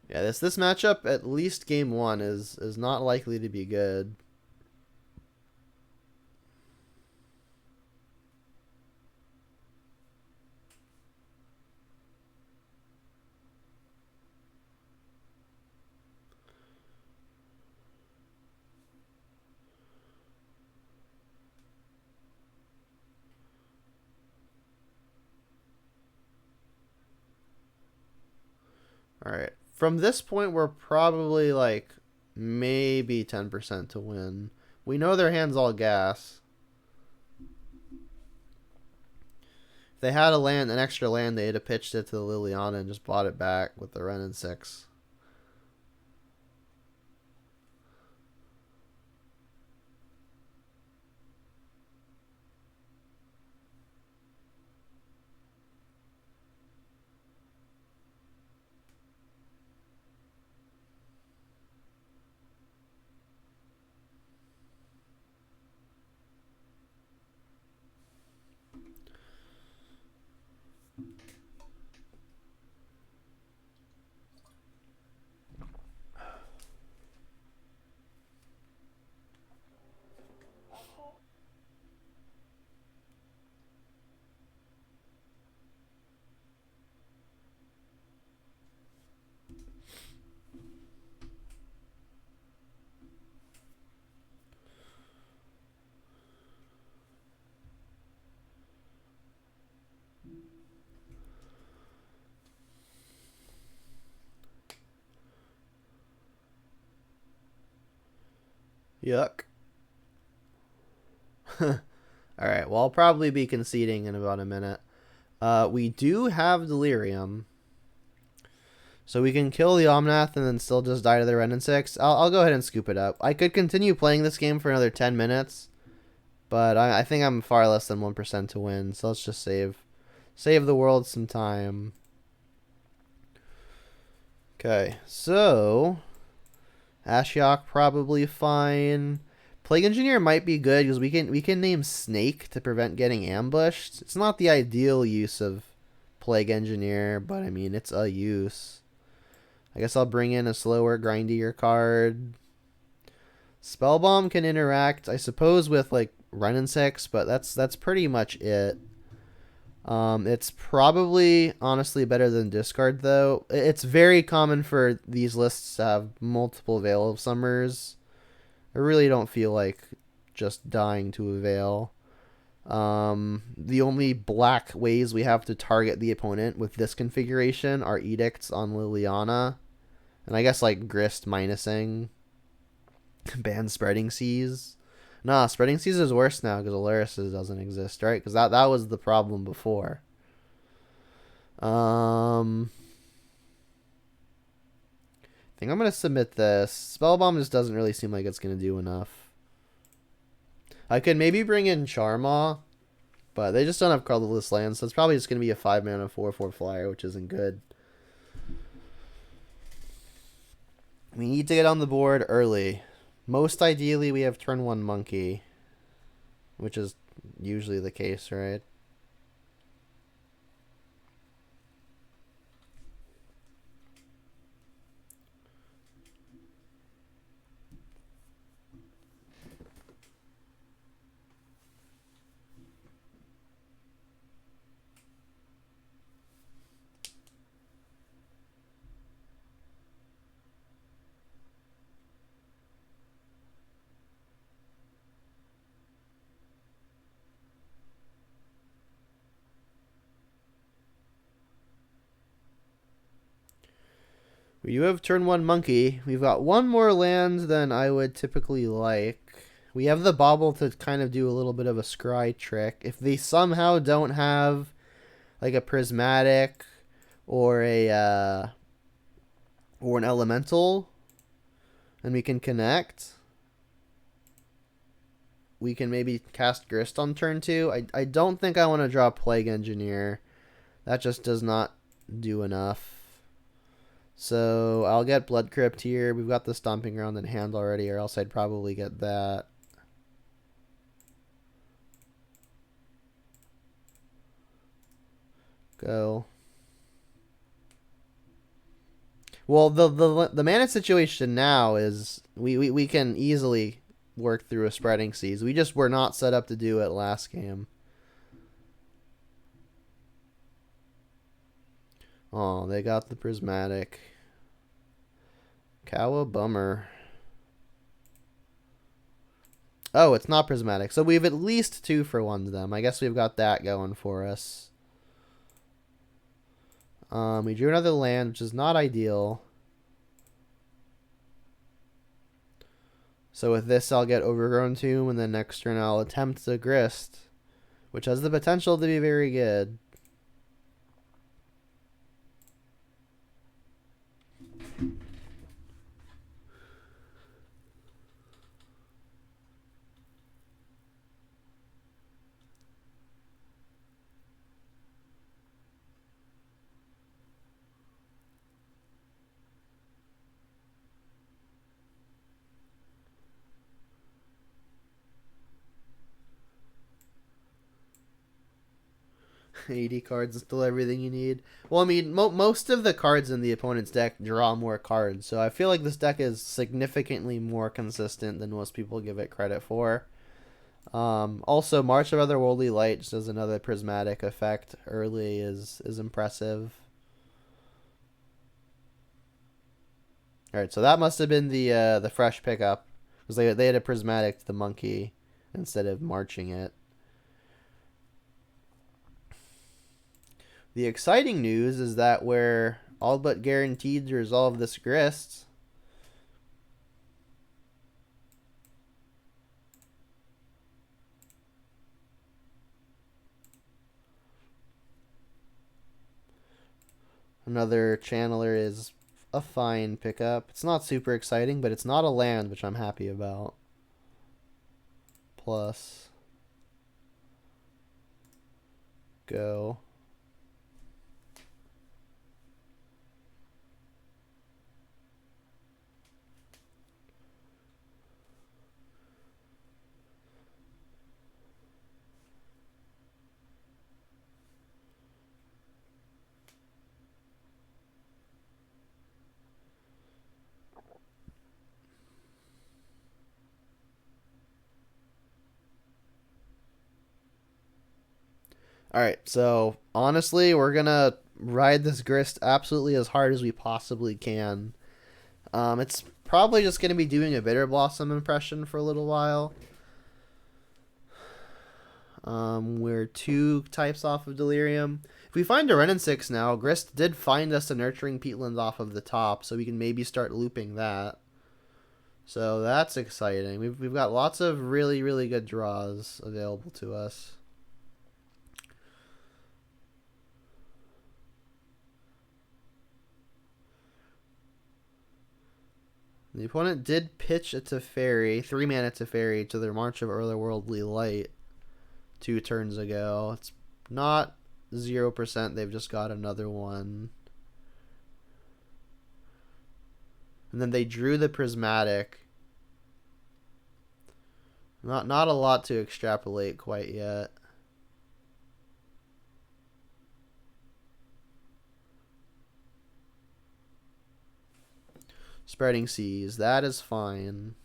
[SPEAKER 1] Yeah, this matchup, at least game 1, is not likely to be good. Alright. From this point, we're probably like maybe 10% to win. We know their hand's all gas. If they had an extra land, they'd have pitched it to the Liliana and just bought it back with the Ren and 6. Yuck. Alright, well, I'll probably be conceding in about a minute. We do have Delirium. So we can kill the Omnath and then still just die to the Ren and 6. I'll go ahead and scoop it up. I could continue playing this game for another 10 minutes. But I think I'm far less than 1% to win. So let's just save the world some time. Okay, so Ashiok probably fine. Plague Engineer might be good because we can name Snake to prevent getting ambushed. It's not the ideal use of Plague Engineer, but I mean it's a use. I guess I'll bring in a slower, grindier card. Spellbomb can interact, I suppose, with like Run and 6, but that's pretty much it. It's probably honestly better than discard though. It's very common for these lists to have multiple Veil of Summers. I really don't feel like just dying to a Veil. The only black ways we have to target the opponent with this configuration are Edicts on Liliana. And I guess like Grist minusing. Ban Spreading Seas. Nah, Spreading Seas is worse now because Lurrus doesn't exist, right? Because that was the problem before. I think I'm going to submit this. Spellbomb just doesn't really seem like it's going to do enough. I could maybe bring in Charmaw, but they just don't have colorless lands, so it's probably just going to be a 5-mana 4/4 flyer, which isn't good. We need to get on the board early. Most ideally, we have turn 1 Monkey, which is usually the case, right? We do have turn 1 Monkey. We've got one more land than I would typically like. We have the Bauble to kind of do a little bit of a scry trick. If they somehow don't have like a Prismatic or a or an Elemental, and we can connect, we can maybe cast Grist on turn 2. I don't think I want to draw Plague Engineer. That just does not do enough. So I'll get Blood Crypt here. We've got the Stomping Ground in hand already, or else I'd probably get that. Go. Well, the mana situation now is we can easily work through a Spreading Seas. We just were not set up to do it last game. Oh, they got the Prismatic. Bummer. Oh, it's not Prismatic. So we have at least 2 for 1 to them. I guess we've got that going for us. We drew another land, which is not ideal. So with this, I'll get Overgrown Tomb, and then next turn I'll attempt the Grist, which has the potential to be very good. $80 cards is still everything you need. Well, I mean, most of the cards in the opponent's deck draw more cards, so I feel like this deck is significantly more consistent than most people give it credit for. Also, March of Otherworldly Light just as another prismatic effect early is impressive. Alright, so that must have been the fresh pickup, because they had a prismatic to the monkey instead of marching it. The exciting news is that we're all but guaranteed to resolve this Grist. Another Channeler is a fine pickup. It's not super exciting, but it's not a land, which I'm happy about. Plus. Go. Alright, so honestly, we're gonna ride this grist absolutely as hard as we possibly can. It's probably just gonna be doing a Bitter Blossom impression for a little while. We're 2 types off of Delirium. If we find a Renin 6 now, Grist did find us a Nurturing Peatland off of the top, so we can maybe start looping that. So that's exciting. We've got lots of really, really good draws available to us. The opponent did pitch a Teferi, 3-mana Teferi, to their March of Otherworldly Light 2 turns ago. It's not 0%, they've just got another one. And then they drew the Prismatic. Not a lot to extrapolate quite yet. Spreading Seas, that is fine.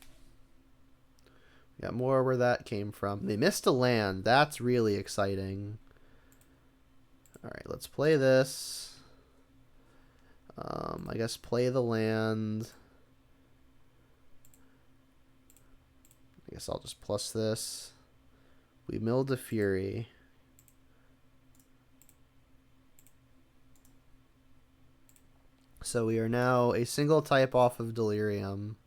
[SPEAKER 1] Got more where that came from. They missed a land. That's really exciting. Alright, let's play this. I guess play the land. I guess I'll just plus this. We milled a Fury. So we are now a single type off of Delirium.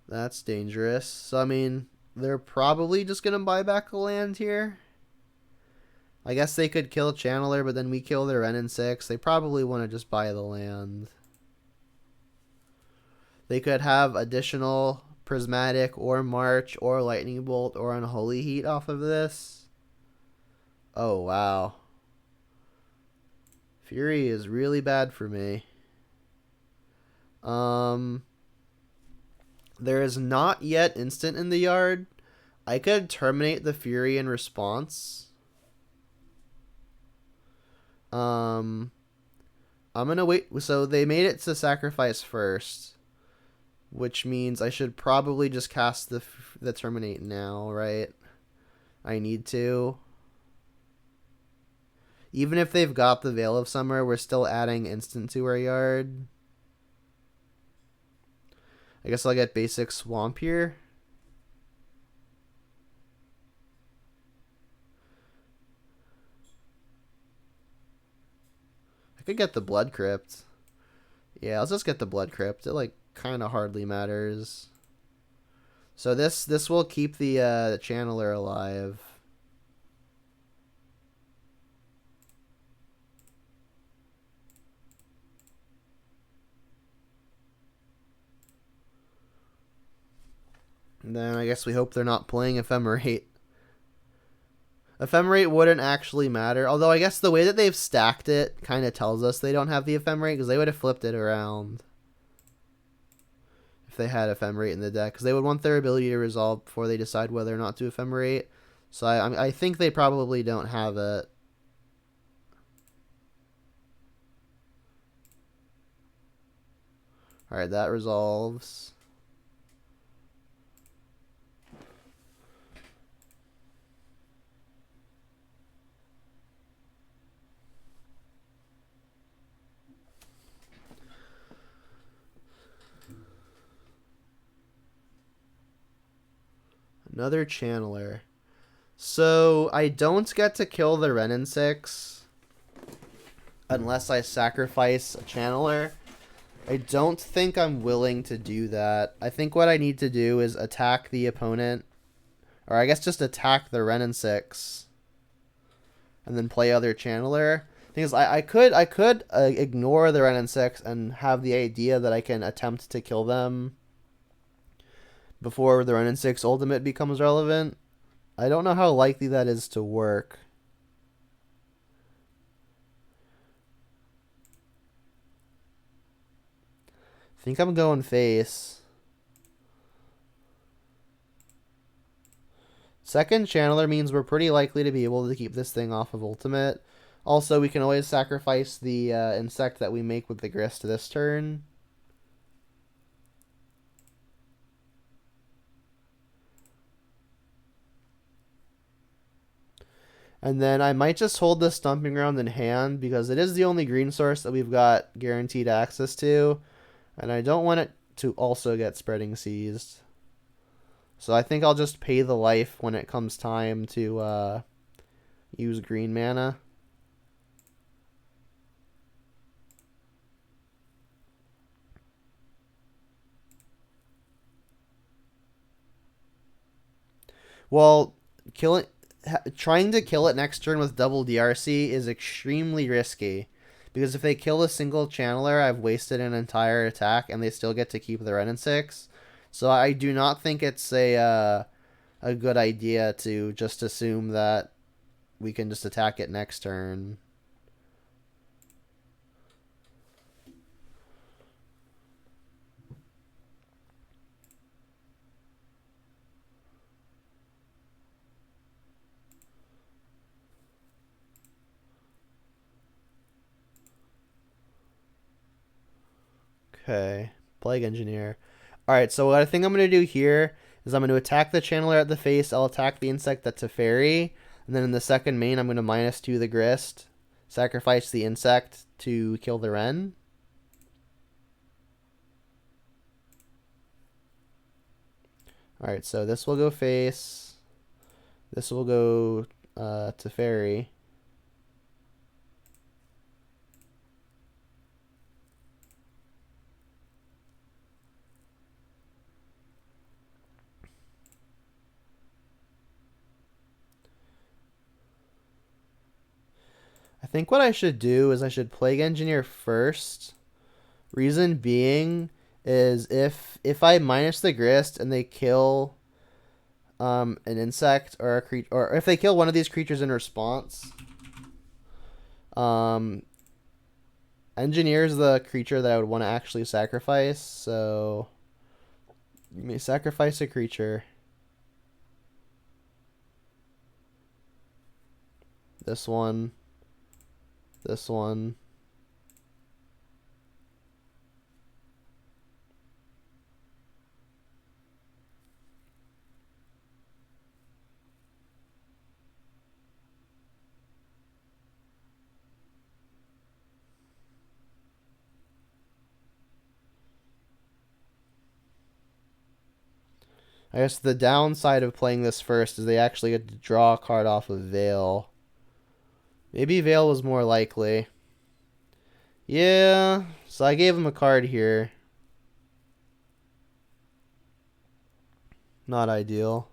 [SPEAKER 1] That's dangerous. So, I mean, they're probably just going to buy back a land here. I guess they could kill Channeler, but then we kill their Renin 6. They probably want to just buy the land. They could have additional Prismatic or March or Lightning Bolt or Unholy Heat off of this. Oh, wow. Fury is really bad for me. There is not yet instant in the yard. I could terminate the Fury in response. I'm gonna wait. So they made it to sacrifice first, which means I should probably just cast the terminate now, right? I need to. Even if they've got the Veil of Summer, we're still adding instant to our yard. I guess I'll get basic Swamp here. I could get the Blood Crypt. Yeah, let's just get the Blood Crypt. It, like, kind of hardly matters. So this will keep the Channeler alive. And then I guess we hope they're not playing Ephemerate. Ephemerate wouldn't actually matter. Although I guess the way that they've stacked it kind of tells us they don't have the Ephemerate, because they would have flipped it around if they had Ephemerate in the deck. Because they would want their ability to resolve before they decide whether or not to Ephemerate. So I think they probably don't have it. Alright, that resolves. Another Channeler. So I don't get to kill the Renin 6. unless I sacrifice a channeler. I don't think I'm willing to do that. I think what I need to do is attack the opponent, or I guess just attack the Ren and 6, and then play other channeler. Thing is, I could ignore the Ren and 6 and have the idea that I can attempt to kill them before the Ren and 6 ultimate becomes relevant. I don't know how likely that is to work. I think I'm going face. Second channeler means we're pretty likely to be able to keep this thing off of ultimate. Also, we can always sacrifice the insect that we make with the grist this turn. And then I might just hold this Stomping Ground in hand because it is the only green source that we've got guaranteed access to. And I don't want it to also get Spreading Seized. So I think I'll just pay the life when it comes time to use green mana. Well, trying to kill it next turn with double DRC is extremely risky. Because if they kill a single channeler, I've wasted an entire attack and they still get to keep the Ren and 6. So I do not think it's a good idea to just assume that we can just attack it next turn. Okay, Plague Engineer. Alright, so what I think I'm going to do here is I'm going to attack the channeler at the face, I'll attack the insect at Teferi, and then in the second main I'm going to -2 the grist, sacrifice the insect to kill the Ren. Alright, so this will go face, this will go Teferi. I think what I should do is I should Plague Engineer first. Reason being is if I minus the grist and they kill an insect or a creature, or if they kill one of these creatures in response, Engineer is the creature that I would want to actually sacrifice. So you may sacrifice a creature. This one. This one. I guess the downside of playing this first is they actually get to draw a card off of Veil. Maybe Veil was more likely. Yeah, so I gave him a card here. Not ideal.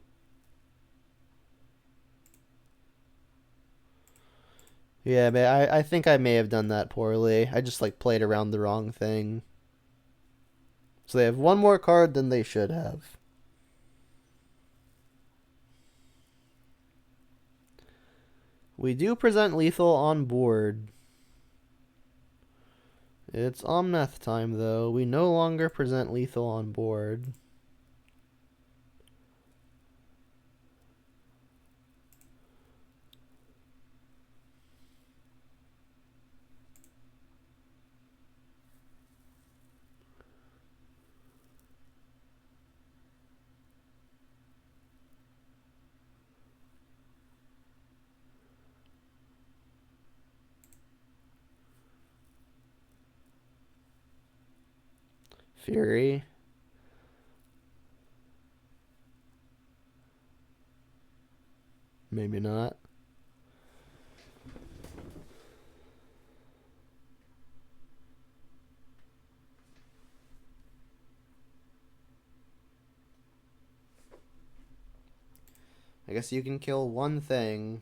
[SPEAKER 1] Yeah, but I think I may have done that poorly. I just like played around the wrong thing. So they have one more card than they should have. We do present lethal on board. It's Omnath time, though. We no longer present lethal on board. Fury. Maybe not. guess you can kill one thing.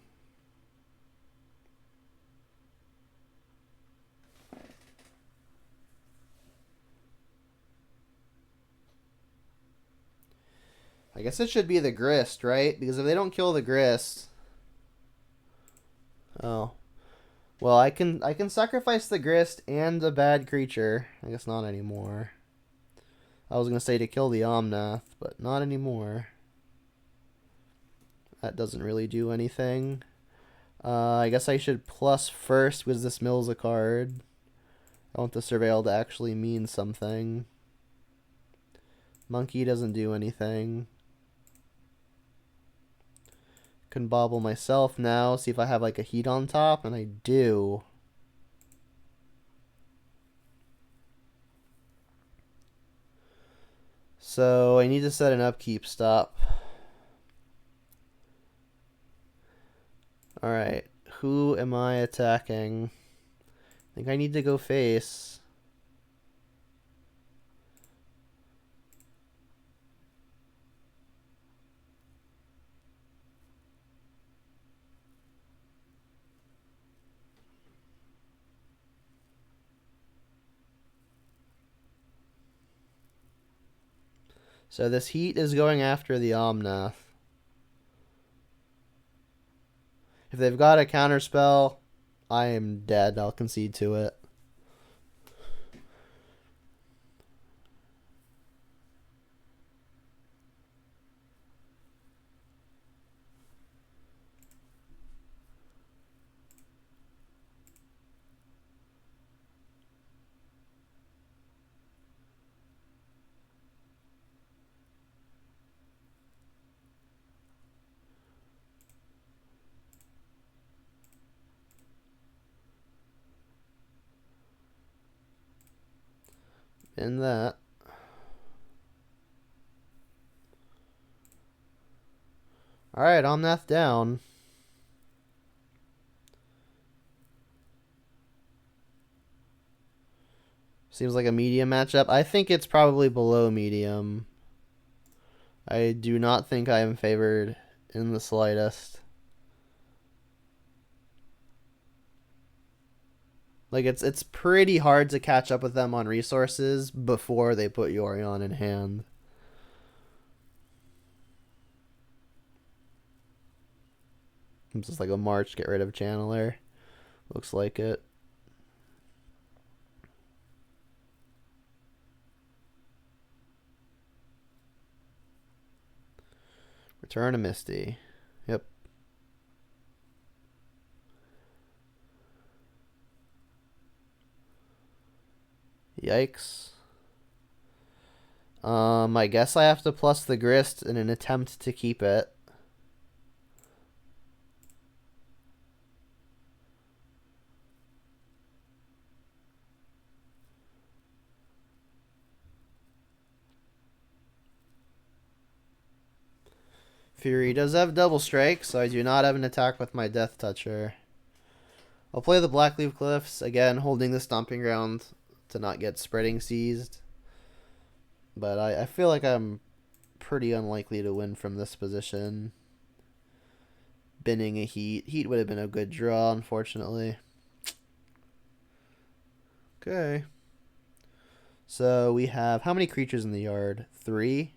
[SPEAKER 1] I guess it should be the Grist, right? Because if they don't kill the Grist... Oh. Well, I can sacrifice the Grist and a bad creature. I guess not anymore. I was going to say to kill the Omnath, but not anymore. That doesn't really do anything. I guess I should plus first because this mills a card. I want the Surveil to actually mean something. Monkey doesn't do anything. Can bobble myself now, see if I have like a heat on top, and I do. So I need to set an upkeep stop. Alright, who am I attacking? I think I need to go face. So this heat is going after the Omnath. If they've got a counterspell, I am dead. I'll concede to it. In that. Alright, Omnath down. Seems like a medium matchup. I think it's probably below medium. I do not think I am favored in the slightest. Like, it's pretty hard to catch up with them on resources before they put Yorion in hand. It's just like a march, get rid of Channeler. Looks like it. Return a Misty. Yep. Yikes. I guess I have to plus the Grist in an attempt to keep it. Fury does have double strike, so I do not have an attack with my Death Toucher. I'll play the Blackleaf Cliffs, again holding the Stomping Ground to not get Spreading seized. But I feel like I'm pretty unlikely to win from this position. Binning a Heat. Heat would have been a good draw, unfortunately. Okay. So we have, how many creatures in the yard? 3?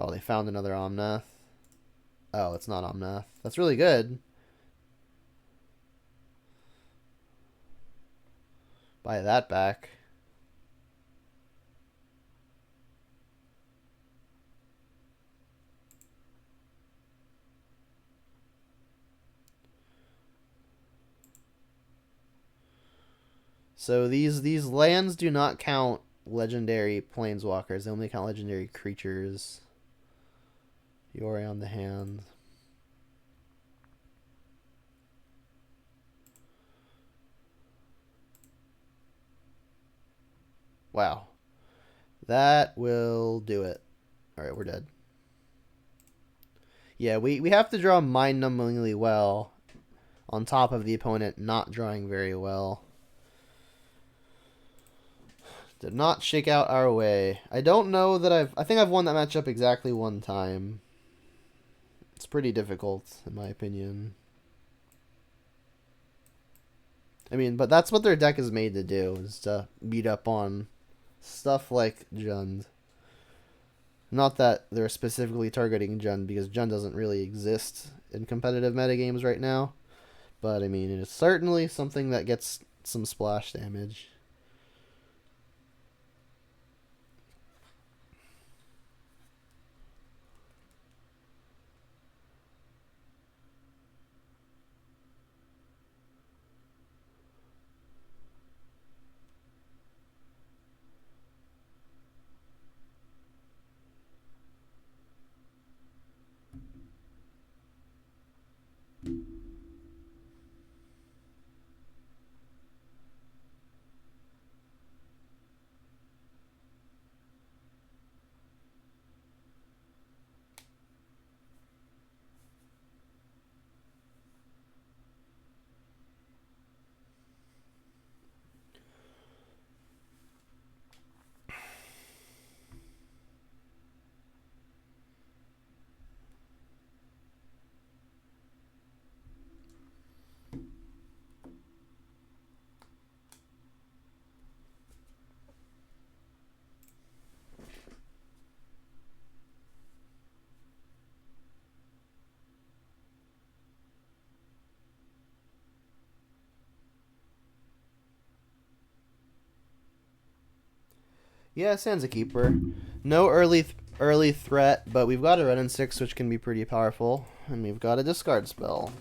[SPEAKER 1] Oh, they found another Omnath. Oh, it's not Omnath. That's really good. Buy that back. So these lands do not count legendary planeswalkers. They only count legendary creatures. Yori on the hand. Wow. That will do it. Alright, we're dead. Yeah, we have to draw mind-numbingly well on top of the opponent not drawing very well. Did not shake out our way. I don't know that I think I've won that matchup exactly one time. It's pretty difficult, in my opinion. I mean, but that's what their deck is made to do, is to beat up on stuff like Jund. Not that they're specifically targeting Jund, because Jund doesn't really exist in competitive metagames right now. But, I mean, it's certainly something that gets some splash damage. Yeah, Sand's a keeper. No early threat, but we've got a Ren and 6, which can be pretty powerful. And we've got a discard spell.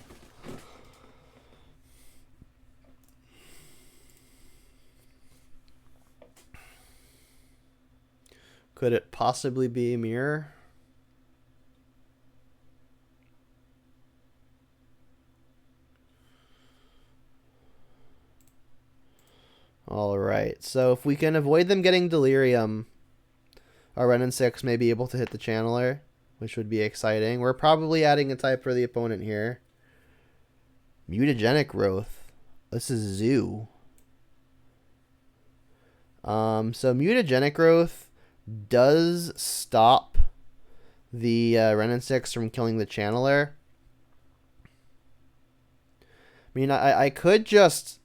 [SPEAKER 1] Could it possibly be a mirror? Alright, so if we can avoid them getting Delirium, our Ren and 6 may be able to hit the Channeler, which would be exciting. We're probably adding a type for the opponent here. Mutagenic Growth. This is Zoo. So Mutagenic Growth does stop the Ren and 6 from killing the Channeler. I mean, I could just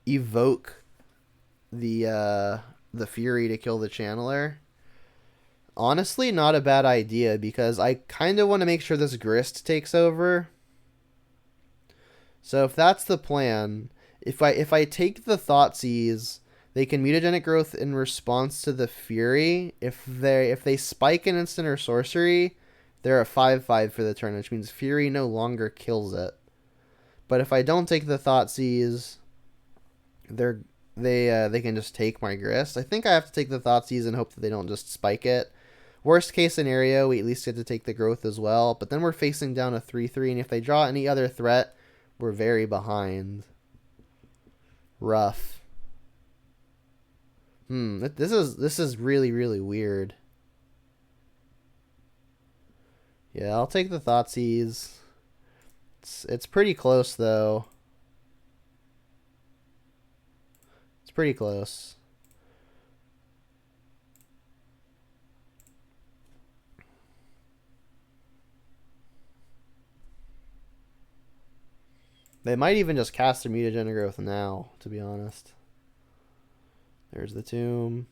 [SPEAKER 1] evoke the Fury to kill the Channeler. Honestly, not a bad idea, because I kind of want to make sure this Grist takes over. So if that's the plan, if I take the Thoughtseize, they can Mutagenic Growth in response to the Fury. If they spike an instant or sorcery, they're a 5/5 for the turn, which means Fury no longer kills it. But if I don't take the Thoughtseize, they can just take my Grist. I think I have to take the Thoughtseize and hope that they don't just spike it. Worst case scenario, we at least get to take the Growth as well. But then we're facing down a 3/3, and if they draw any other threat, we're very behind. Rough. This is really, really weird. Yeah, I'll take the Thoughtseize. It's pretty close, though. It's pretty close. They might even just cast their Mutagenic Growth now, to be honest. There's the Tomb.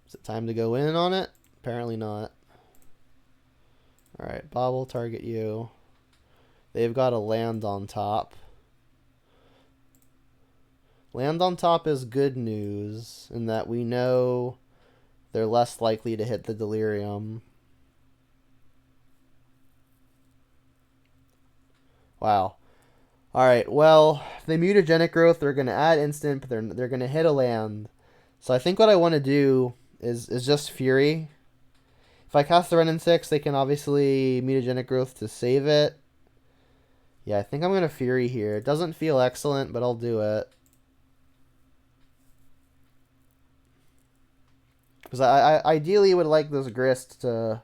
[SPEAKER 1] Is it time to go in on it? Apparently not. Alright, Bob will target you. They've got a land on top. Land on top is good news in that we know they're less likely to hit the Delirium. Wow. Alright, well, if they Mutagenic Growth, they're going to add instant, but they're going to hit a land. So I think what I want to do is just Fury. If I cast the Ren and 6, they can obviously Mutagenic Growth to save it. Yeah, I think I'm going to Fury here. It doesn't feel excellent, but I'll do it. Because I ideally would like this Grist to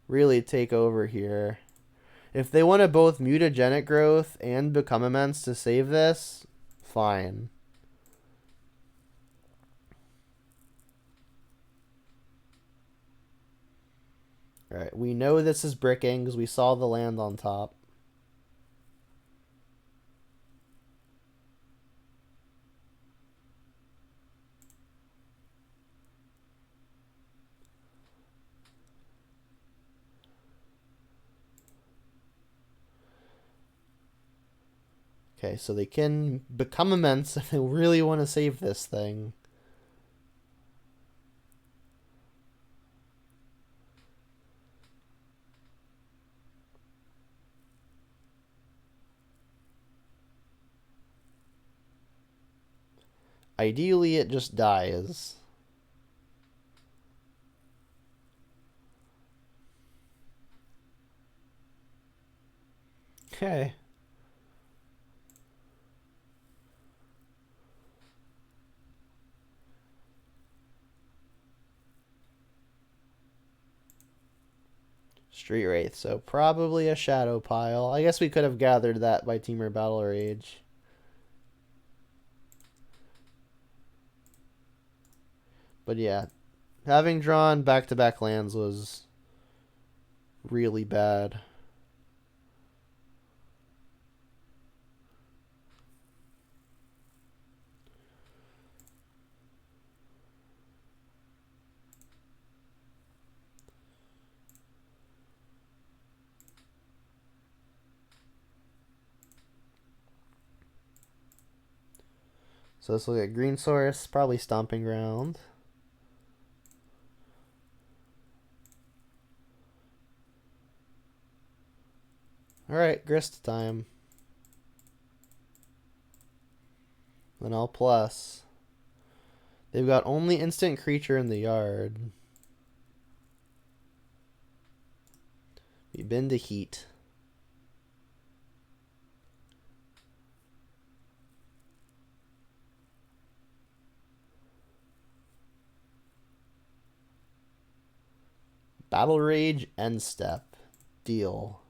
[SPEAKER 1] really take over here. If they want to both Mutagenic Growth and become immense to save this, fine. Alright, we know this is bricking because we saw the land on top. Okay, so they can become immense if they really want to save this thing. Ideally, it just dies. Okay. Street Wraith, so probably a shadow pile. I guess we could have gathered that by Temur Battle Rage. But yeah, having drawn back-to-back lands was really bad. So let's look at green source, probably Stomping Ground. Alright, Grist time. Then I'll plus. They've got only instant creature in the yard. We've been to heat. Battle Rage, End Step. Deal.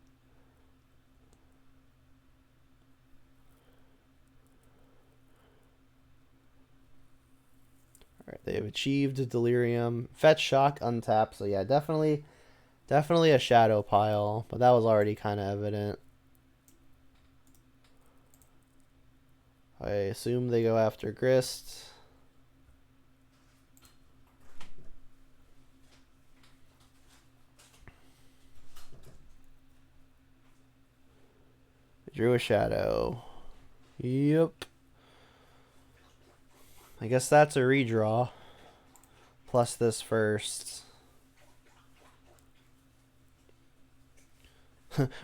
[SPEAKER 1] Alright, they have achieved Delirium. Fetch, Shock, untap. So yeah, definitely a shadow pile. But that was already kind of evident. I assume they go after Grist. Drew a shadow. Yep. I guess that's a redraw. Plus this first.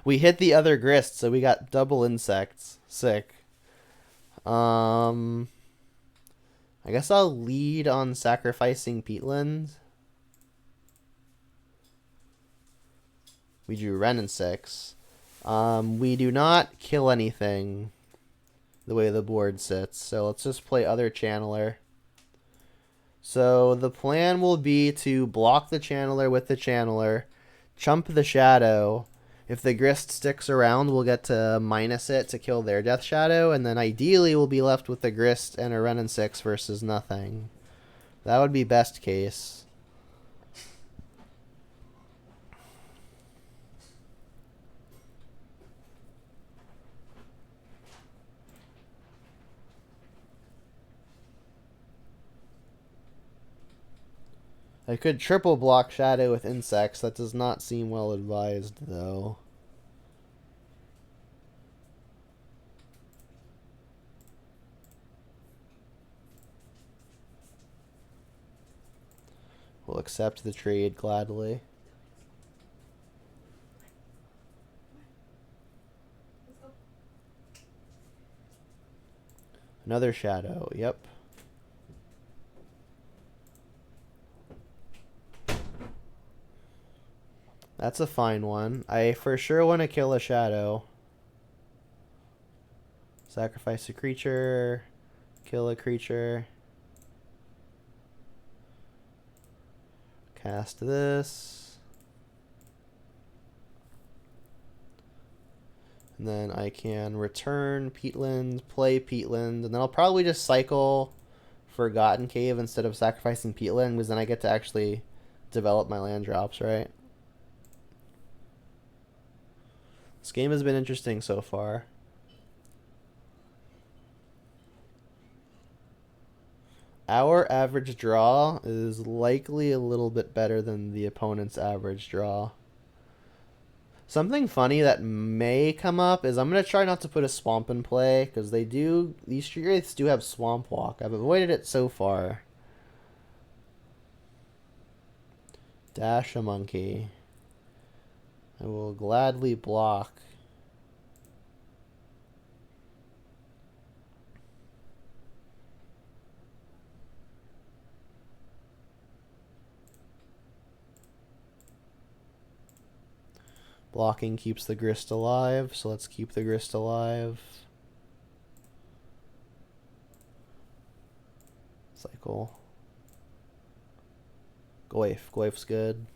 [SPEAKER 1] We hit the other grist, so we got double insects. Sick. I guess I'll lead on sacrificing peatland. We drew Wrenn and 6. We do not kill anything the way the board sits, so let's just play other channeler. So the plan will be to block the channeler with the channeler, chump the shadow. If the grist sticks around, we'll get to minus it to kill their death shadow, and then ideally we'll be left with the grist and a Wrenn and 6 versus nothing. That would be best case. I could triple block shadow with insects. That does not seem well advised, though. We'll accept the trade gladly. Another shadow, yep. That's a fine one. I for sure want to kill a shadow. Sacrifice a creature. Kill a creature. Cast this. And then I can return Peatland, play Peatland, and then I'll probably just cycle Forgotten Cave instead of sacrificing Peatland, because then I get to actually develop my land drops, right? This game has been interesting so far. Our average draw is likely a little bit better than the opponent's average draw. Something funny that may come up is I'm going to try not to put a swamp in play, because these Street Wraiths do have Swamp Walk. I've avoided it so far. Dash a monkey. I will gladly block. Blocking keeps the Grist alive, so let's keep the Grist alive. Cycle. Goyf. Goyf's good.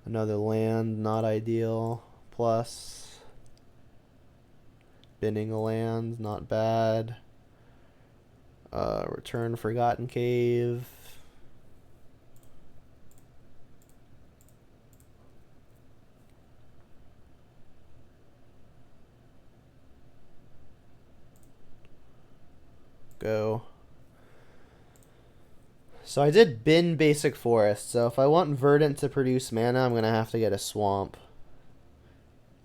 [SPEAKER 1] Another land, not ideal. Plus. Binning a land, not bad. Return Forgotten Cave. Go. So I did bin Basic Forest, so if I want Verdant to produce mana, I'm going to have to get a Swamp.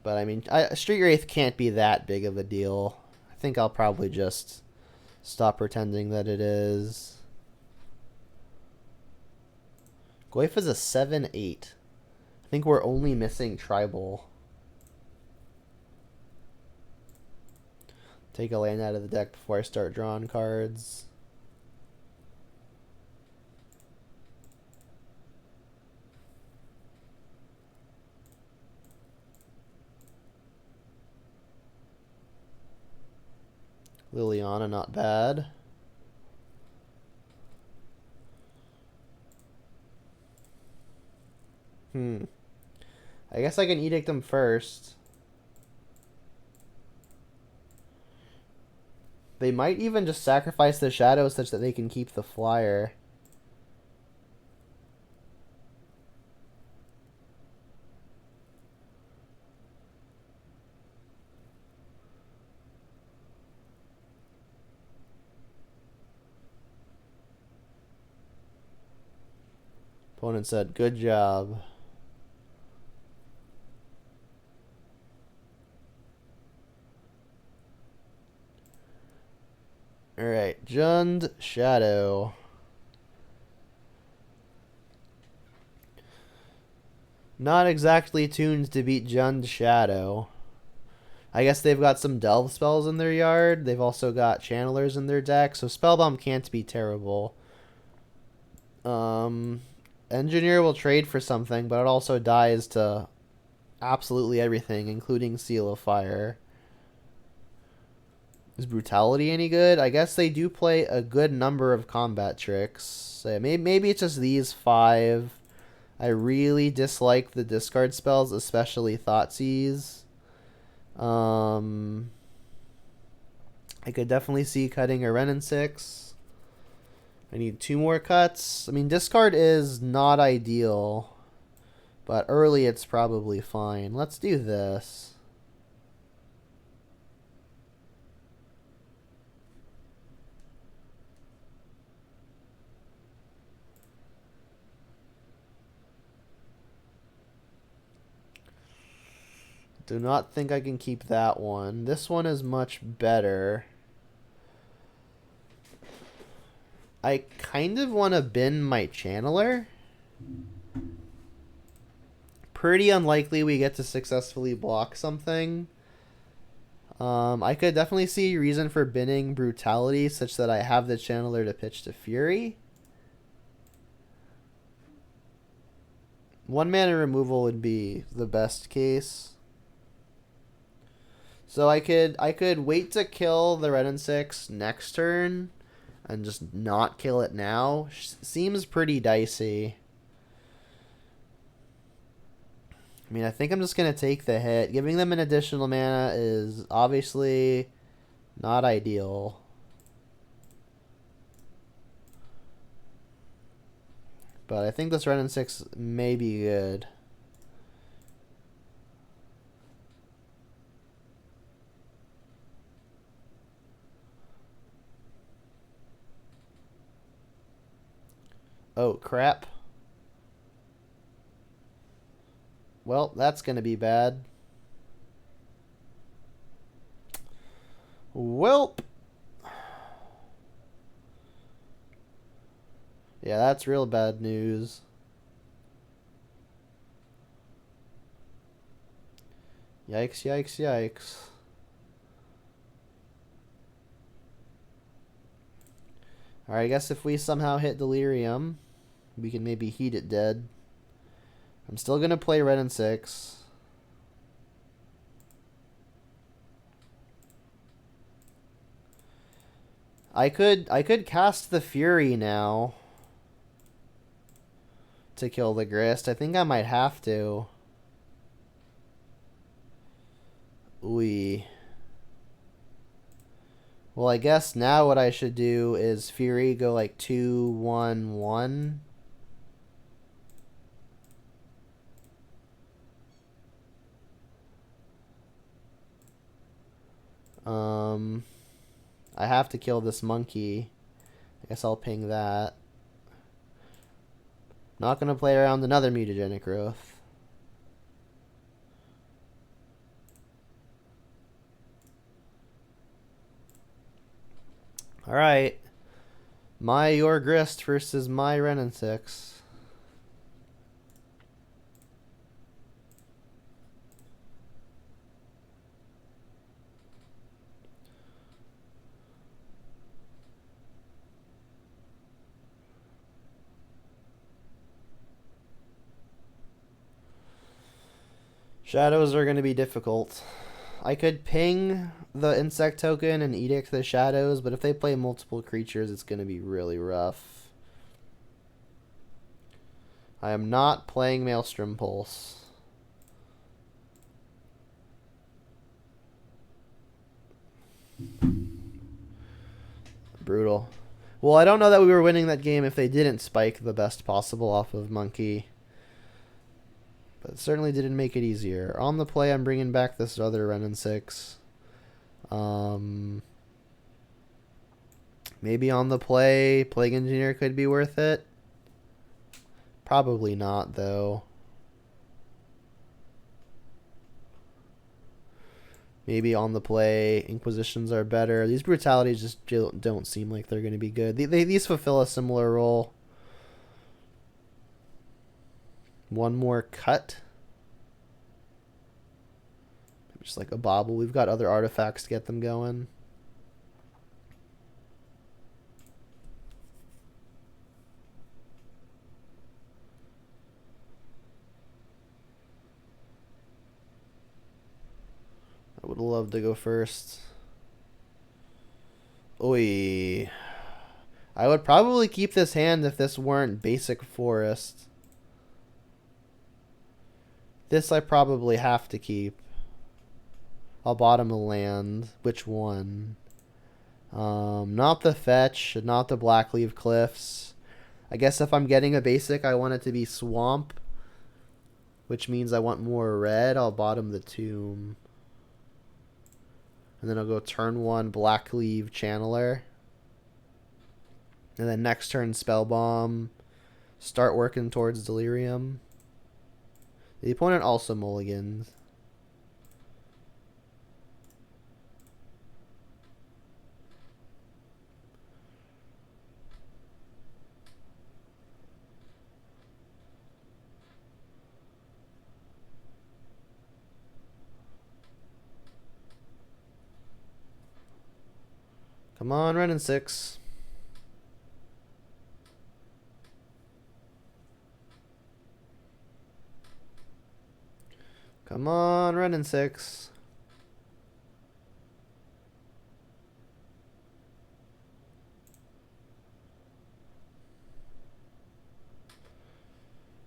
[SPEAKER 1] But I mean, Street Wraith can't be that big of a deal. I think I'll probably just stop pretending that it is. Goyf is a 7-8. I think we're only missing Tribal. Take a land out of the deck before I start drawing cards. Liliana, not bad. I guess I can Edict them first. They might even just sacrifice the shadow such that they can keep the flyer. Opponent said, good job. Alright, Jund Shadow. Not exactly tuned to beat Jund Shadow. I guess they've got some Delve spells in their yard. They've also got Channelers in their deck, so Spellbomb can't be terrible. Engineer will trade for something, but it also dies to absolutely everything, including Seal of Fire. Is Brutality any good? I guess they do play a good number of combat tricks. So maybe it's just these 5. I really dislike the discard spells, especially Thoughtseize. I could definitely see cutting a Renin 6. I need 2 more cuts. I mean, discard is not ideal, but early it's probably fine. Let's do this. Do not think I can keep that one. This one is much better. I kind of want to bin my Channeler. Pretty unlikely we get to successfully block something. I could definitely see reason for binning Brutality such that I have the Channeler to pitch to Fury. 1 mana removal would be the best case. So I could wait to kill the Renin 6 next turn and just not kill it now. Seems pretty dicey. I mean, I think I'm just going to take the hit. Giving them an additional mana is obviously not ideal. But I think this Ren and 6 may be good. Oh, crap. Well, that's going to be bad. Welp. Yeah, that's real bad news. Yikes, yikes, yikes. Alright, I guess if we somehow hit Delirium, we can maybe heat it dead. I'm still going to play Red and 6. I could cast the Fury now to kill the Grist. I think I might have to. Ooh. Well, I guess now what I should do is Fury go like 2-1-1. I have to kill this monkey. I guess I'll ping that. Not gonna play around another mutagenic growth. Alright. Your Grist versus my Ren and 6. Shadows are going to be difficult. I could ping the insect token and edict the shadows, but if they play multiple creatures, it's going to be really rough. I am not playing Maelstrom Pulse. Brutal. Well, I don't know that we were winning that game if they didn't spike the best possible off of Monkey. But it certainly didn't make it easier. On the play, I'm bringing back this other Ren and 6. Maybe on the play, Plague Engineer could be worth it. Probably not, though. Maybe on the play, Inquisitions are better. These Brutalities just don't seem like they're going to be good. These fulfill a similar role. One more cut. Just like a bobble. We've got other artifacts to get them going. I would love to go first. Oi. I would probably keep this hand if this weren't basic forest. This I probably have to keep. I'll bottom a land. Which one? Not the fetch, not the Blackleaf Cliffs. I guess if I'm getting a basic, I want it to be swamp. Which means I want more red. I'll bottom the tomb. And then I'll go turn 1 Blackleaf Channeler. And then next turn Spell Bomb. Start working towards Delirium. The opponent also mulligans. Come on, Ren and 6. Come on, Ren and 6.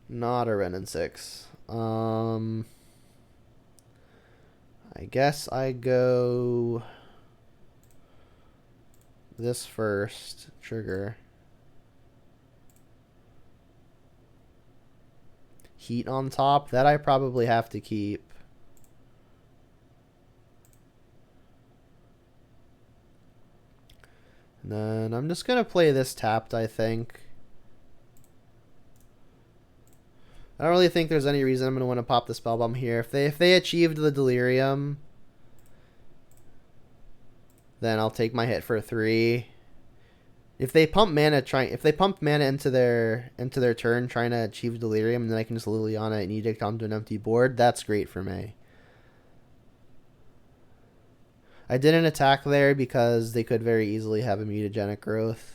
[SPEAKER 1] Not a Ren and 6. I guess I go this first. Trigger. Heat on top. That I probably have to keep. And then I'm just going to play this tapped, I think. I don't really think there's any reason I'm going to want to pop the Spellbomb here. If they achieved the Delirium, then I'll take my hit for 3. If they pump mana into their turn trying to achieve Delirium, and then I can just Liliana and Edict onto an empty board, that's great for me. I didn't attack there because they could very easily have a mutagenic growth.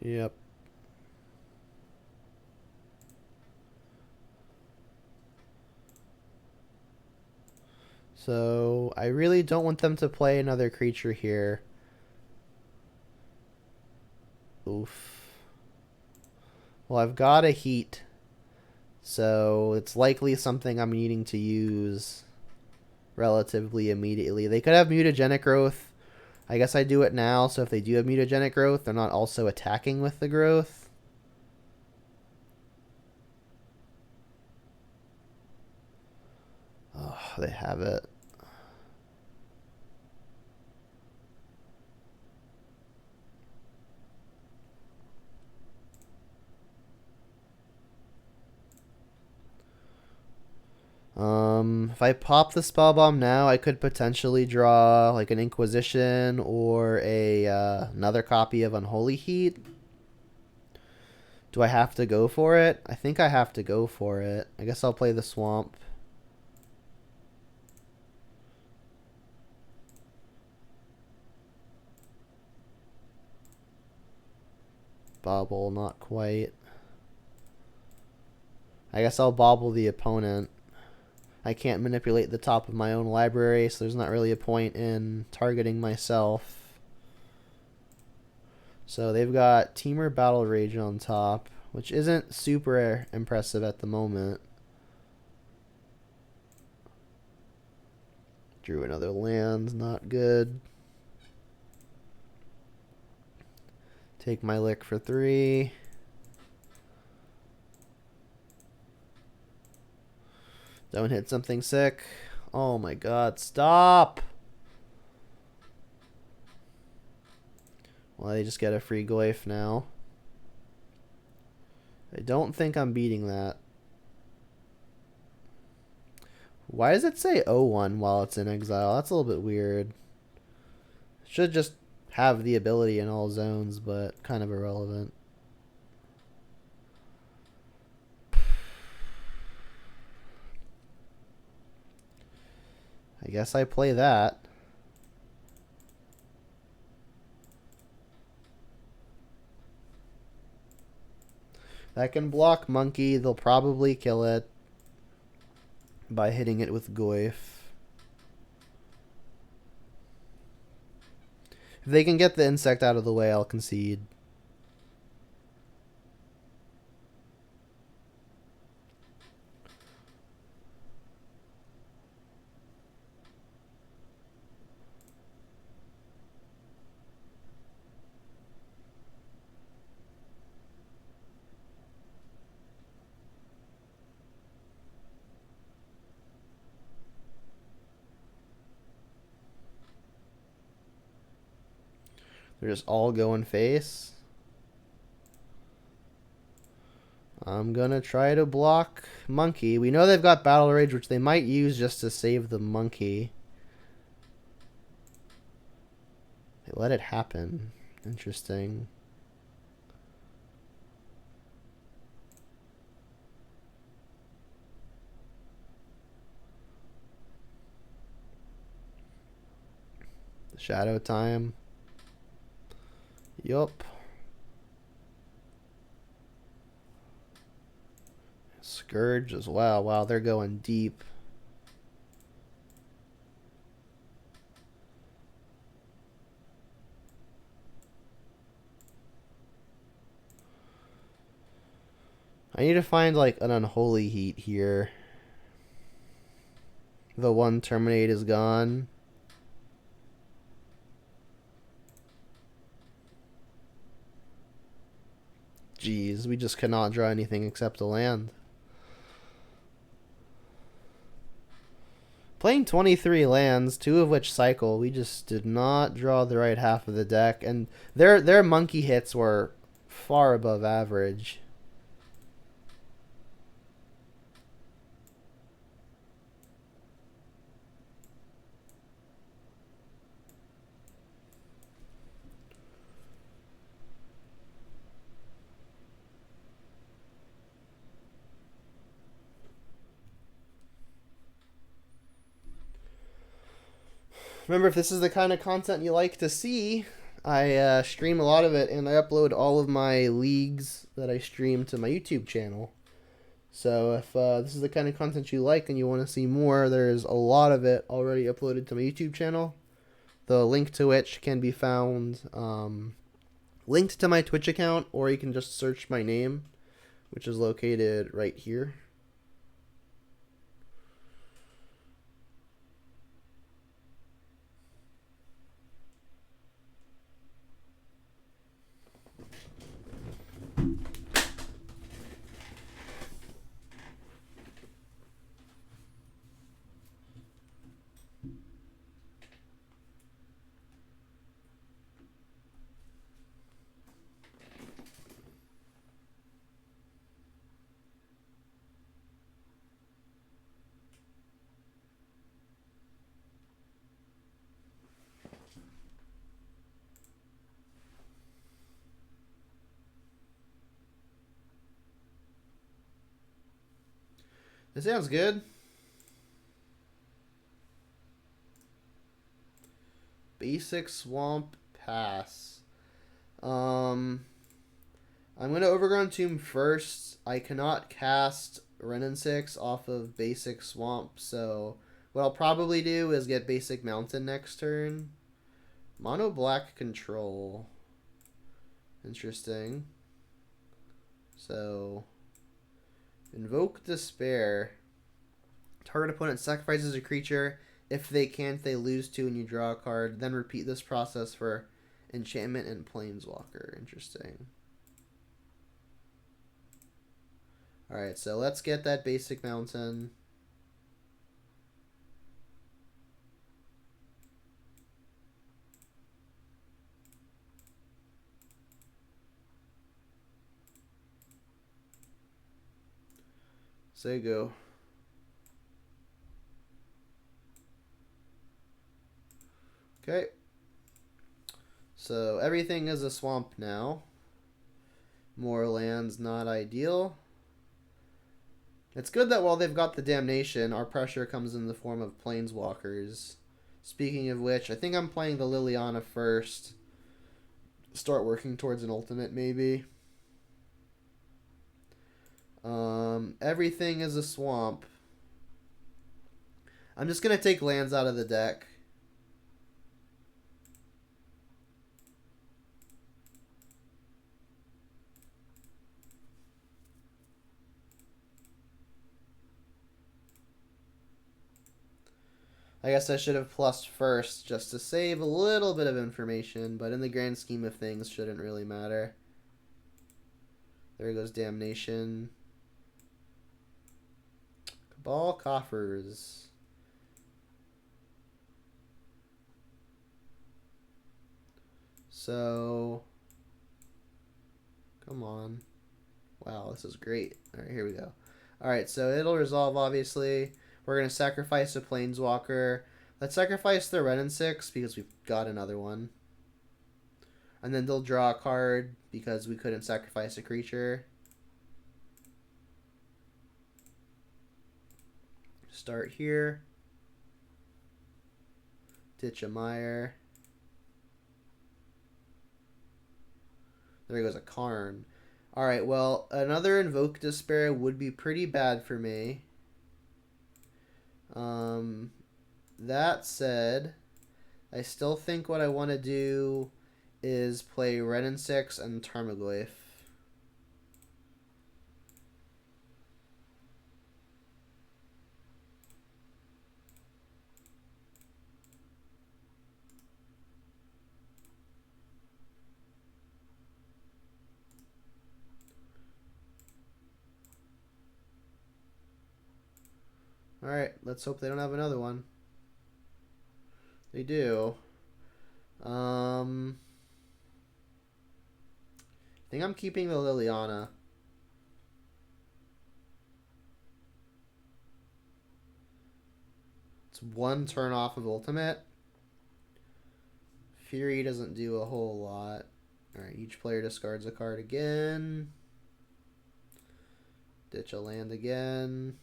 [SPEAKER 1] Yep. So I really don't want them to play another creature here. Oof. Well, I've got a heat, so it's likely something I'm needing to use relatively immediately. They could have mutagenic growth. I guess I do it now, so if they do have mutagenic growth, they're not also attacking with the growth. Oh, they have it. If I pop the Spellbomb now, I could potentially draw like an Inquisition or a another copy of Unholy Heat. Do I have to go for it? I think I have to go for it. I guess I'll play the Swamp. Bobble, not quite. I guess I'll bobble the opponent. I can't manipulate the top of my own library, so there's not really a point in targeting myself. So they've got Temur Battle Rage on top, which isn't super impressive at the moment. Drew another land, not good. Take my lick for 3. Don't hit something sick. Oh my god, stop! Well, they just get a free Goyf now. I don't think I'm beating that. Why does it say 0-1 while it's in exile? That's a little bit weird. Should just have the ability in all zones, but kind of irrelevant. I guess I play that. That can block Monkey. They'll probably kill it by hitting it with Goyf. If they can get the insect out of the way, I'll concede. They're just all going face. I'm gonna try to block Monkey. We know they've got Battle Rage, which they might use just to save the Monkey. They let it happen. Interesting. Shadow time. Yup. Scourge as well. Wow, they're going deep. I need to find like an unholy heat here. The one terminate is gone. Jeez, we just cannot draw anything except a land. Playing 23 lands, 2 of which cycle, we just did not draw the right half of the deck, and their monkey hits were far above average. Remember, if this is the kind of content you like to see, I stream a lot of it, and I upload all of my leagues that I stream to my YouTube channel. So if this is the kind of content you like and you want to see more, there's a lot of it already uploaded to my YouTube channel. The link to which can be found linked to my Twitch account, or you can just search my name, which is located right here. This sounds good. Basic Swamp Pass. I'm going to Overgrown Tomb first. I cannot cast Renin 6 off of Basic Swamp, so what I'll probably do is get Basic Mountain next turn. Mono Black Control. Interesting. So, Invoke Despair. Target opponent sacrifices a creature. If they can't, they lose 2 and you draw a card. Then repeat this process for Enchantment and Planeswalker. Interesting. Alright, so let's get that Basic Mountain. So go. Okay. So everything is a swamp now. More lands, not ideal. It's good that while they've got the Damnation, our pressure comes in the form of Planeswalkers. Speaking of which, I think I'm playing the Liliana first. Start working towards an ultimate, maybe. Everything is a swamp. I'm just going to take lands out of the deck. I guess I should have plussed first just to save a little bit of information, but in the grand scheme of things, shouldn't really matter. There goes Damnation. Cabal Coffers. So, come on. Wow, this is great. Alright, here we go. Alright, so it'll resolve, obviously. We're going to sacrifice a Planeswalker. Let's sacrifice the Renin 6 because we've got another one. And then they'll draw a card because we couldn't sacrifice a creature. Start here. Ditch a Mire. There goes a Karn. Alright, well, another Invoke Despair would be pretty bad for me. That said, I still think what I want to do is play Renin 6 and Tarmogoyf. Alright, let's hope they don't have another one. They do. I think I'm keeping the Liliana. It's one turn off of ultimate. Fury doesn't do a whole lot. Alright, each player discards a card again. Ditch a land again.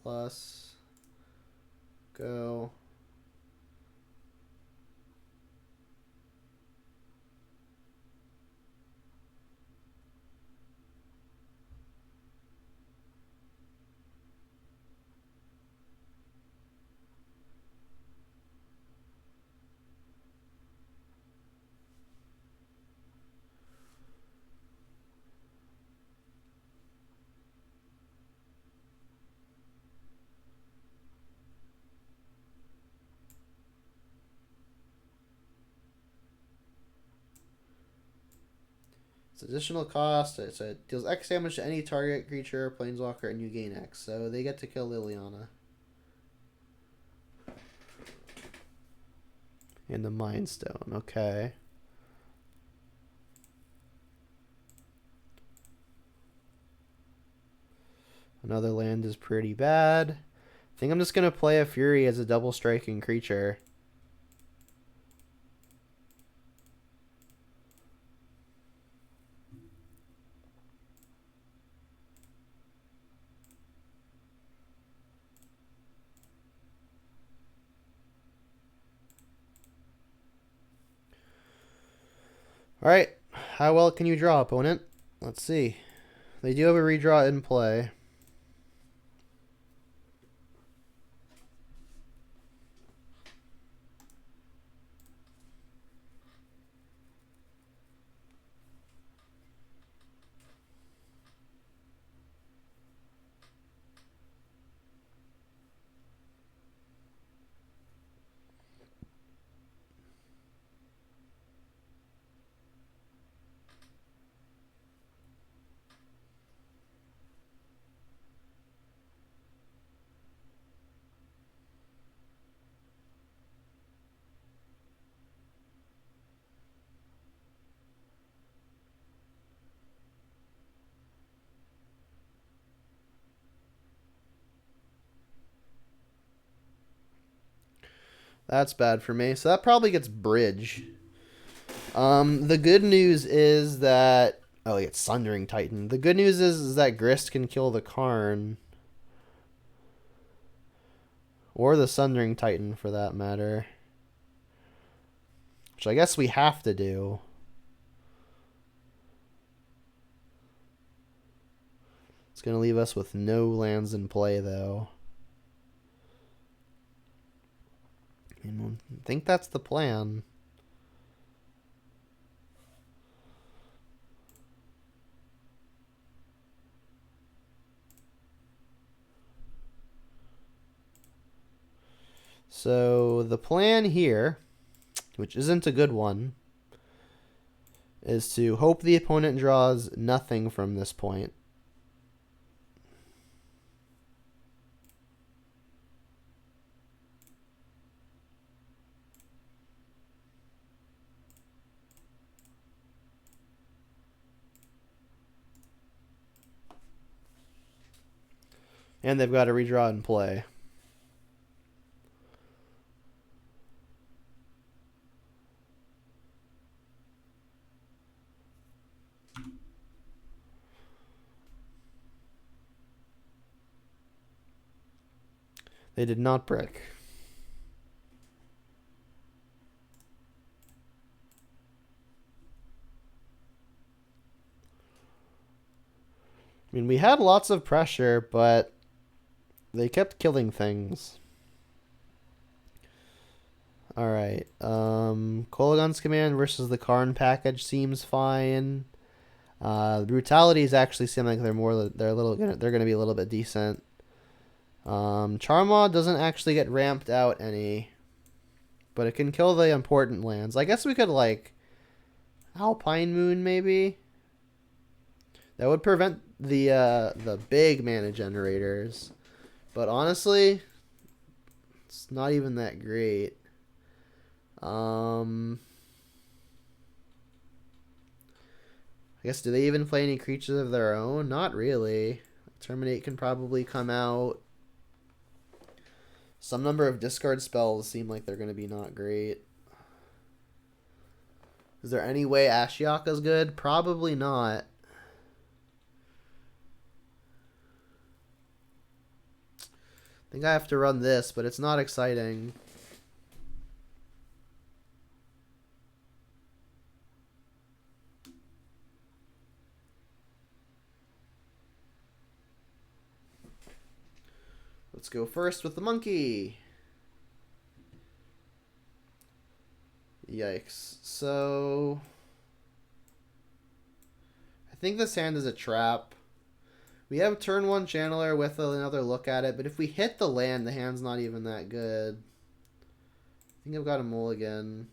[SPEAKER 1] Plus. Go. It's additional cost. It deals X damage to any target creature, planeswalker, and you gain X. So they get to kill Liliana. And the Mind Stone. Okay. Another land is pretty bad. I think I'm just going to play a Fury as a double striking creature. Alright, how well can you draw, opponent? Let's see. They do have a redraw in play. That's bad for me. So that probably gets Bridge. The good news is that... Oh, it's Sundering Titan. The good news is that Grist can kill the Karn. Or the Sundering Titan, for that matter. Which I guess we have to do. It's going to leave us with no lands in play, though. I think that's the plan. So the plan here, which isn't a good one, is to hope the opponent draws nothing from this point. And they've got a redraw in play. They did not brick. I mean, we had lots of pressure, but they kept killing things. Alright. Kolaghan's Command versus the Karn package seems fine. The brutalities actually seem like they're gonna be a little bit decent. Charmaw doesn't actually get ramped out any. But it can kill the important lands. I guess we could, like, Alpine Moon, maybe? That would prevent the big mana generators. But honestly, it's not even that great. I guess, do they even play any creatures of their own? Not really. Terminate can probably come out. Some number of discard spells seem like they're going to be not great. Is there any way Ashiaka's good? Probably not. I think I have to run this, but it's not exciting. Let's go first with the monkey. Yikes. So I think this hand is a trap. We have turn 1 Channeler with another look at it, but if we hit the land, the hand's not even that good. I think I've got a mulligan.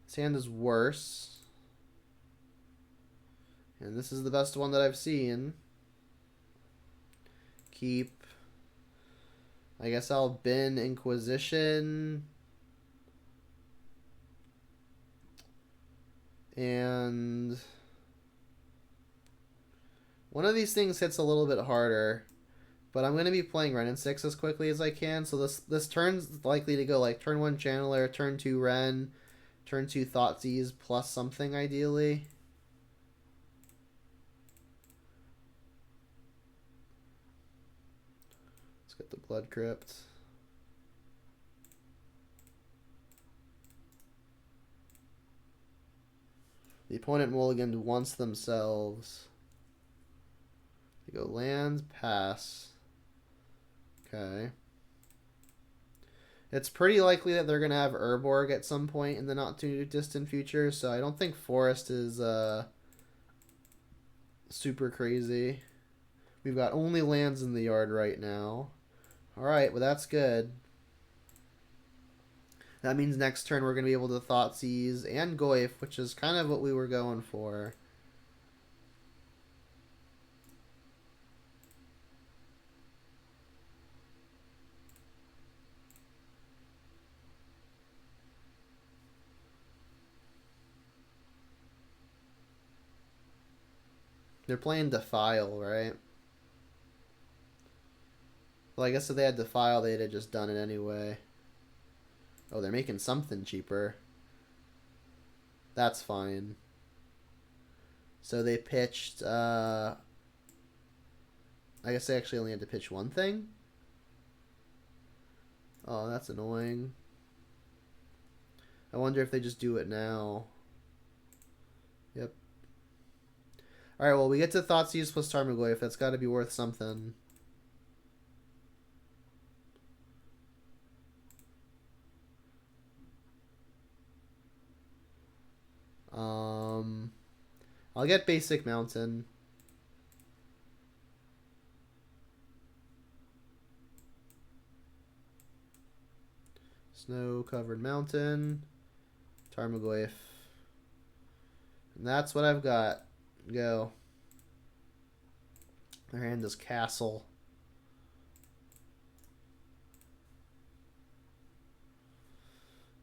[SPEAKER 1] This hand is worse. And this is the best one that I've seen. Keep. I guess I'll bin Inquisition. And one of these things hits a little bit harder, but I'm going to be playing Ren and 6 as quickly as I can, so this turn's likely to go like turn 1 Channeler, turn 2 Ren, turn 2 Thoughtseize, plus something ideally. Let's get the Blood Crypt. The opponent mulliganed once themselves. They go land, pass. Okay. It's pretty likely that they're going to have Urborg at some point in the not too distant future, so I don't think Forest is super crazy. We've got only lands in the yard right now. Alright, well that's good. That means next turn we're going to be able to Thoughtseize and Goyf, which is kind of what we were going for. They're playing Defile, right? Well, I guess if they had Defile, they'd have just done it anyway. Oh, they're making something cheaper. That's fine. So they pitched, I guess they actually only had to pitch one thing? Oh, that's annoying. I wonder if they just do it now. Yep. Alright, well, we get to Thoughtseize plus Tarmogoyf. That's got to be worth something. I'll get Basic Mountain. Snow-covered mountain. Tarmogoyf. And that's what I've got. Go. Their hand is Castle.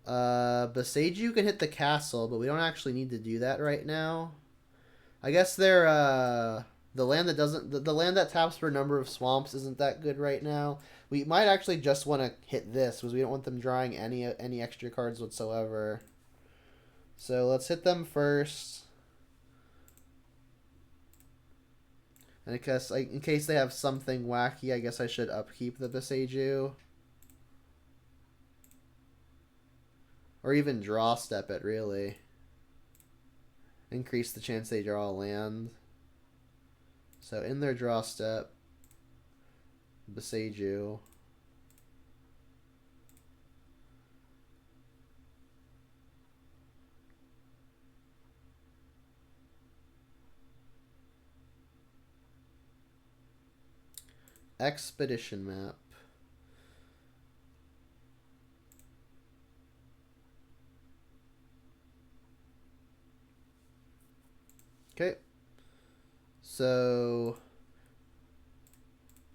[SPEAKER 1] Boseiju can hit the castle, but we don't actually need to do that right now. I guess they're the land that doesn't the land that taps for a number of swamps isn't that good right now. We might actually just want to hit this because we don't want them drawing any extra cards whatsoever. So let's hit them first. And in case they have something wacky, I guess I should upkeep the Boseiju. Or even draw step it, really. Increase the chance they draw a land. So in their draw step, Boseiju. Expedition map. Okay. So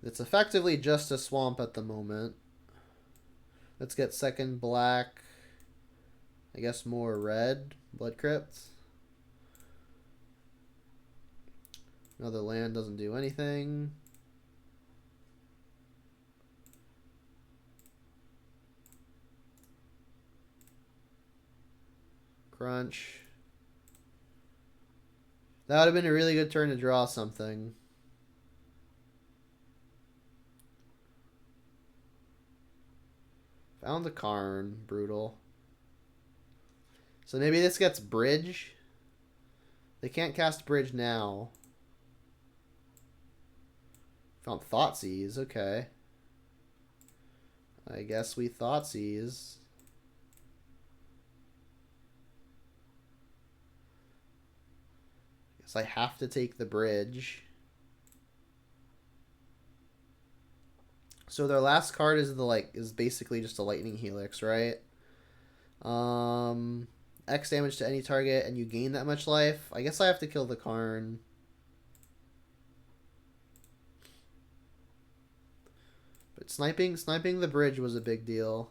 [SPEAKER 1] it's effectively just a swamp at the moment. Let's get second black. I guess more red. Blood Crypt. Another land doesn't do anything. Crunch. That would have been a really good turn to draw something. Found the Karn. Brutal. So maybe this gets Bridge. They can't cast Bridge now. Found Thoughtseize. Okay. I guess we Thoughtseize. Guess I have to take the Bridge. So their last card is is basically just a Lightning Helix, right? X damage to any target, and you gain that much life. I guess I have to kill the Karn. But sniping the Bridge was a big deal.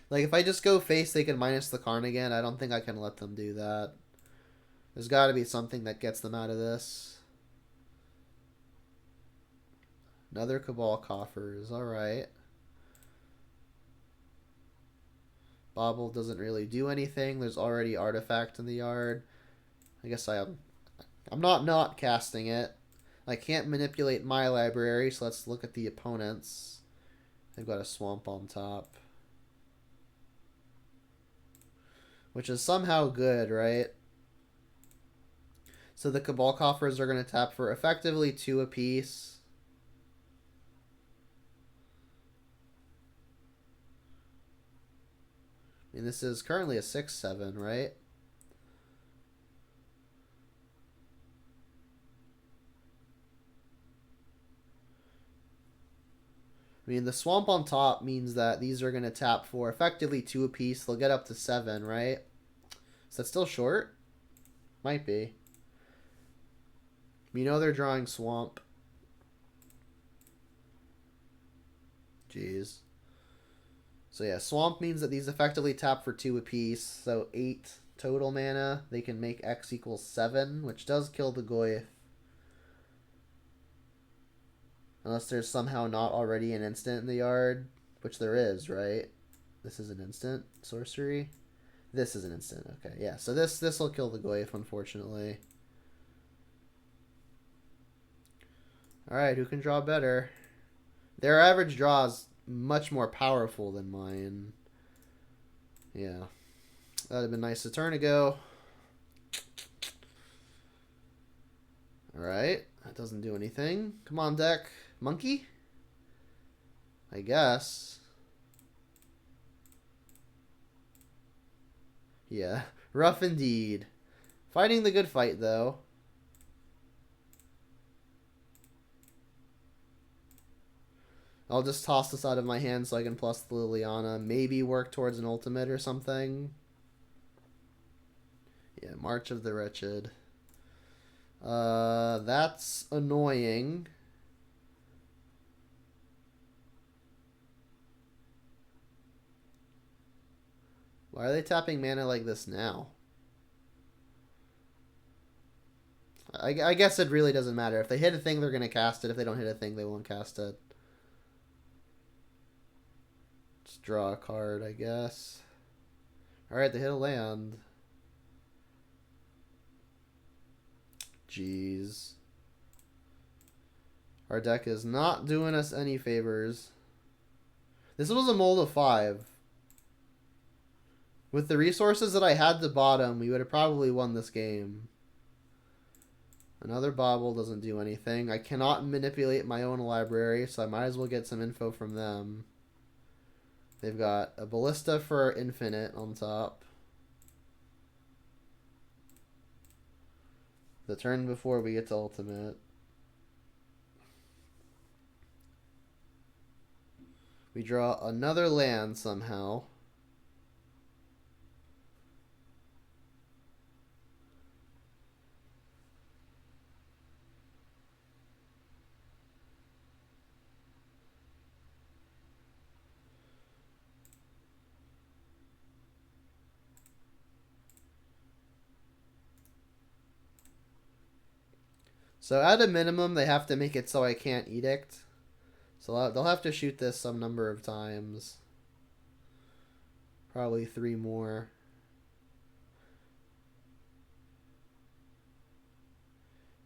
[SPEAKER 1] Like, if I just go face, they can minus the Karn again. I don't think I can let them do that. There's got to be something that gets them out of this. Another Cabal Coffers. Alright. Bobble doesn't really do anything. There's already Artifact in the yard. I guess I'm not casting it. I can't manipulate my library, so let's look at the opponents. They've got a Swamp on top. Which is somehow good, right? So the Cabal Coffers are going to tap for effectively 2 apiece. I mean, this is currently a 6/7, right? I mean, the Swamp on top means that these are going to tap for effectively 2 apiece. They'll get up to 7, right? Is that still short? Might be. You know they're drawing Swamp. Jeez. So yeah, Swamp means that these effectively tap for 2 apiece. So 8 total mana. They can make X equals 7, which does kill the Goyf. Unless there's somehow not already an instant in the yard. Which there is, right? This is an instant sorcery. This is an instant. Okay, yeah. So this will kill the Goyf, unfortunately. Alright, who can draw better? Their average draw is much more powerful than mine. Yeah. That would have been nice a turn ago. Alright. That doesn't do anything. Come on, deck. Monkey? I guess. Yeah. Rough indeed. Fighting the good fight, though. I'll just toss this out of my hand so I can plus the Liliana. Maybe work towards an ultimate or something. Yeah, March of the Wretched. That's annoying. Why are they tapping mana like this now? I guess it really doesn't matter. If they hit a thing, they're going to cast it. If they don't hit a thing, they won't cast it. Just draw a card, I guess. Alright, they hit a land. Jeez. Our deck is not doing us any favors. This was a mold of 5. With the resources that I had to bottom, we would have probably won this game. Another Bobble doesn't do anything. I cannot manipulate my own library, so I might as well get some info from them. They've got a Ballista for infinite on top. The turn before we get to ultimate. We draw another land somehow. So at a minimum, they have to make it so I can't edict. So they'll have to shoot this some number of times. Probably 3 more.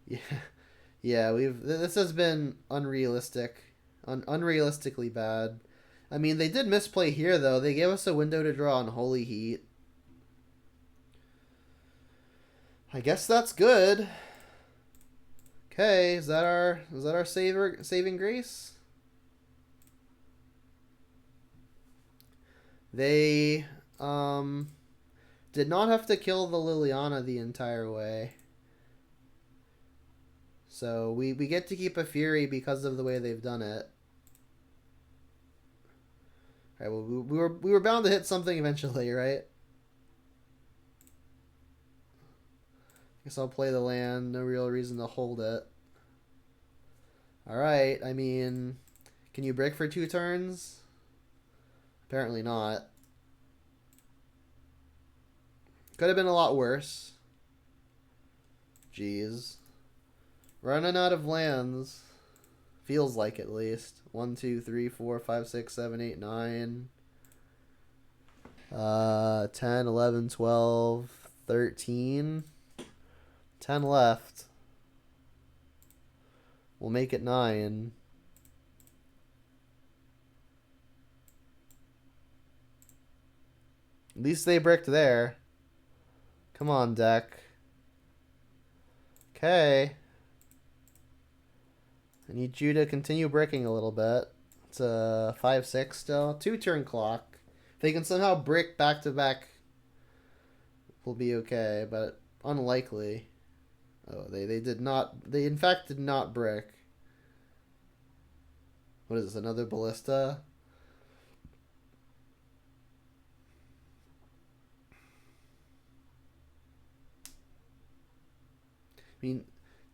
[SPEAKER 1] Yeah, yeah. This has been unrealistic, unrealistically bad. I mean, they did misplay here though. They gave us a window to draw on Holy Heat. I guess that's good. Okay, is that our saving grace? They did not have to kill the Liliana the entire way. So we get to keep a Fury because of the way they've done it. Alright, well we were bound to hit something eventually, right? Guess I'll play the land. No real reason to hold it. Alright, I mean, can you break for 2 turns? Apparently not. Could have been a lot worse. Jeez. Running out of lands. Feels like, at least. 1, 2, 3, 4, 5, 6, 7, 8, 9. 10, 11, 12, 13. 10 left. We'll make it 9. At least they bricked there. Come on, deck. Okay. I need you to continue bricking a little bit. It's a 5-6 still. 2-turn clock. If they can somehow brick back-to-back, we'll be okay, but unlikely. Oh, they did not. They, in fact, did not brick. What is this, another ballista? I mean,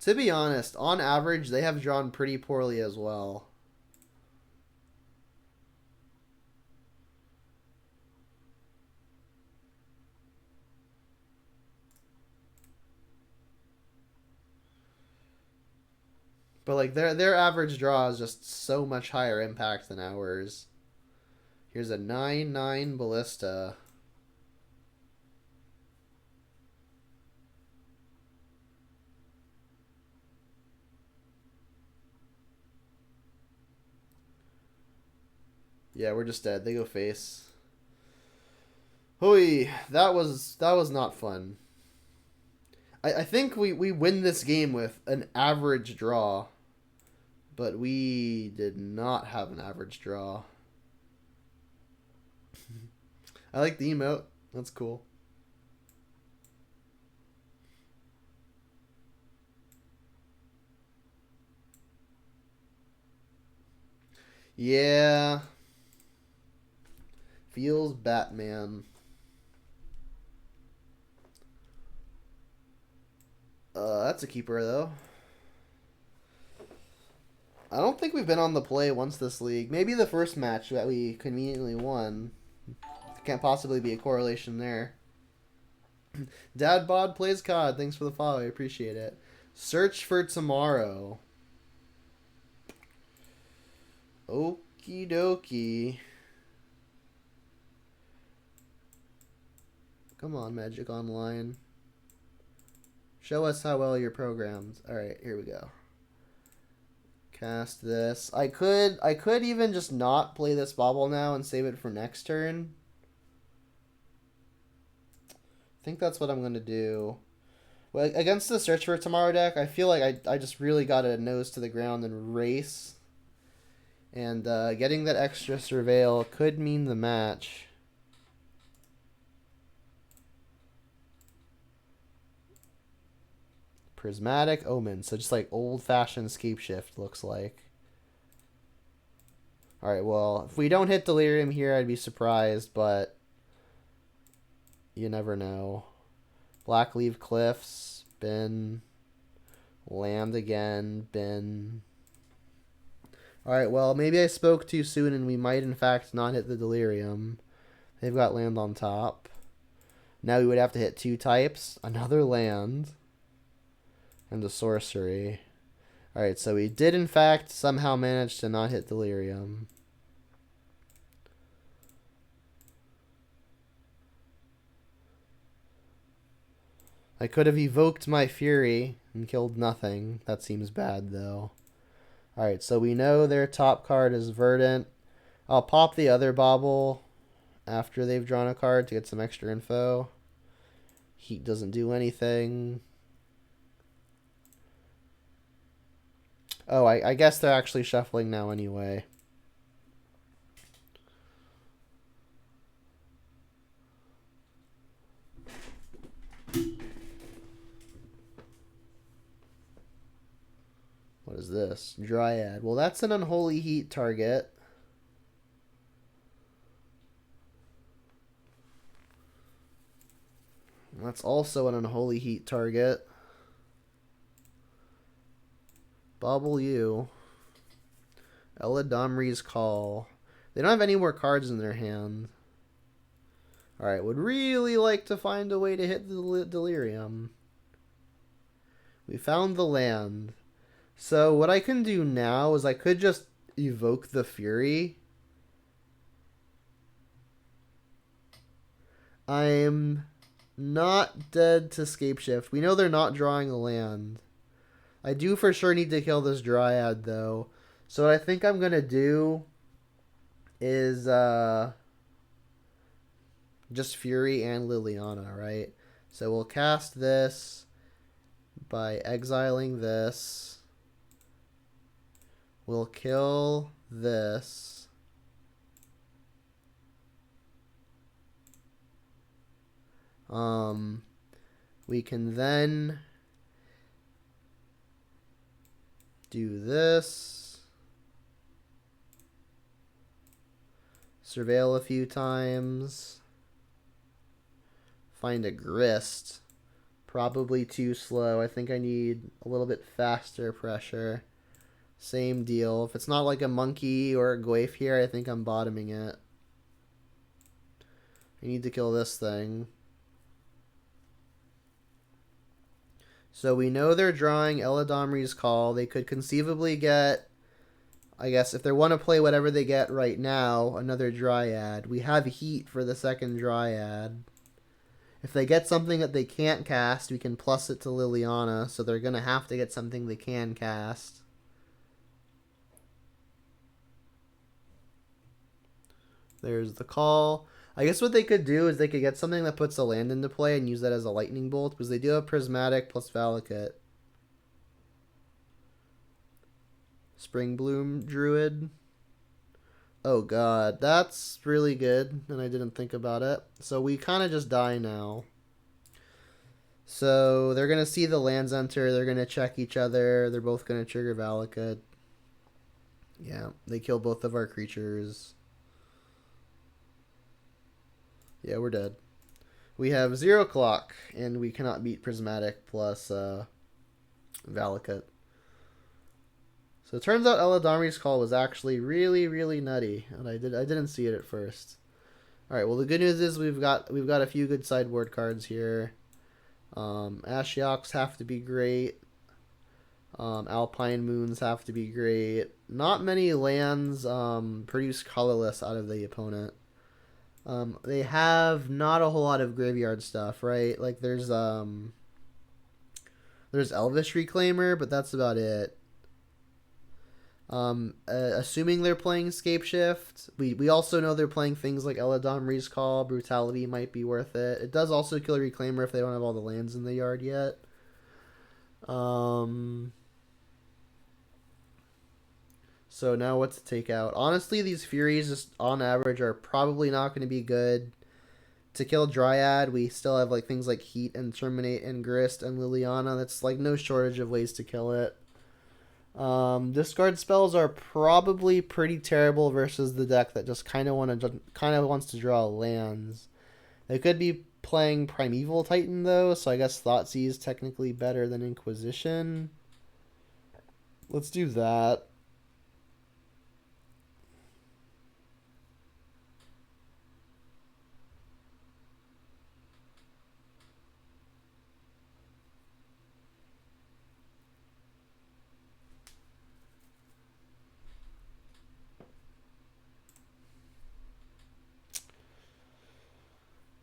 [SPEAKER 1] to be honest, on average, they have drawn pretty poorly as well. But like their average draw is just so much higher impact than ours. Here's a 9/9 ballista. Yeah, we're just dead. They go face. Hooey, that was not fun. I think we win this game with an average draw. But we did not have an average draw. I like the emote. That's cool. Yeah. Feels Batman. That's a keeper, though. I don't think we've been on the play once this league. Maybe the first match that we conveniently won. Can't possibly be a correlation there. Dad Bod plays COD. Thanks for the follow. I appreciate it. Search for tomorrow. Okie dokie. Come on, Magic Online. Show us how well you're programmed. Alright, here we go. Cast this. I could even just not play this bauble now and save it for next turn. I think that's what I'm going to do. Well, against the Search for Tomorrow deck, I feel like I just really got to nose to the ground and race. And getting that extra Surveil could mean the match. Prismatic Omen. So just like old-fashioned Scapeshift looks like. Alright, well, if we don't hit Delirium here, I'd be surprised, but you never know. Blackleaf Cliffs, bin. Land again, bin. Alright, well, maybe I spoke too soon and we might, in fact, not hit the Delirium. They've got land on top. Now we would have to hit 2 types. Another land. And a sorcery. Alright, so we did in fact somehow manage to not hit Delirium. I could have evoked my Fury and killed nothing. That seems bad though. Alright, so we know their top card is Verdant. I'll pop the other Bauble after they've drawn a card to get some extra info. Heat doesn't do anything. Oh, I guess they're actually shuffling now anyway. What is this? Dryad. Well, that's an Unholy Heat target. That's also an Unholy Heat target. Bubble you. Eladamri's Call. They don't have any more cards in their hand. Alright, would really like to find a way to hit the Delirium. We found the land. So what I can do now is I could just evoke the Fury. I'm not dead to Scapeshift. We know they're not drawing a land. I do for sure need to kill this Dryad, though. So what I think I'm going to do is just Fury and Liliana, right? So we'll cast this by exiling this. We'll kill this. We can then do this. Surveil a few times. Find a Grist. Probably too slow. I think I need a little bit faster pressure. Same deal. If it's not like a Monkey or a Goyf here, I think I'm bottoming it. I need to kill this thing. So we know they're drawing Eladamri's Call. They could conceivably get, I guess, if they want to play whatever they get right now, another Dryad. We have Heat for the second Dryad. If they get something that they can't cast, we can plus it to Liliana, so they're going to have to get something they can cast. There's the Call. I guess what they could do is they could get something that puts a land into play and use that as a lightning bolt, because they do have Prismatic plus Valakut. Spring Bloom Druid. Oh god, that's really good, and I didn't think about it. So we kind of just die now. So they're going to see the lands enter, they're going to check each other, they're both going to trigger Valakut. Yeah, they kill both of our creatures. Yeah, we're dead. We have 0 clock, and we cannot beat Prismatic plus Valakut. So it turns out Eladamri's Call was actually really, really nutty, and I didn't see it at first. All right. Well, the good news is we've got a few good sideboard cards here. Ashioks have to be great. Alpine Moons have to be great. Not many lands produce colorless out of the opponent. They have not a whole lot of graveyard stuff, right? Like there's Elvish Reclaimer, but that's about it. Assuming they're playing Scapeshift, we also know they're playing things like Eladamri's Call. Brutality might be worth it. It does also kill Reclaimer if they don't have all the lands in the yard yet. So now what to take out? Honestly, these Furies, just on average, are probably not going to be good. To kill Dryad, we still have like things like Heat and Terminate and Grist and Liliana. That's like no shortage of ways to kill it. Discard spells are probably pretty terrible versus the deck that just kind of wants to draw lands. They could be playing Primeval Titan though, so I guess Thoughtseize is technically better than Inquisition. Let's do that.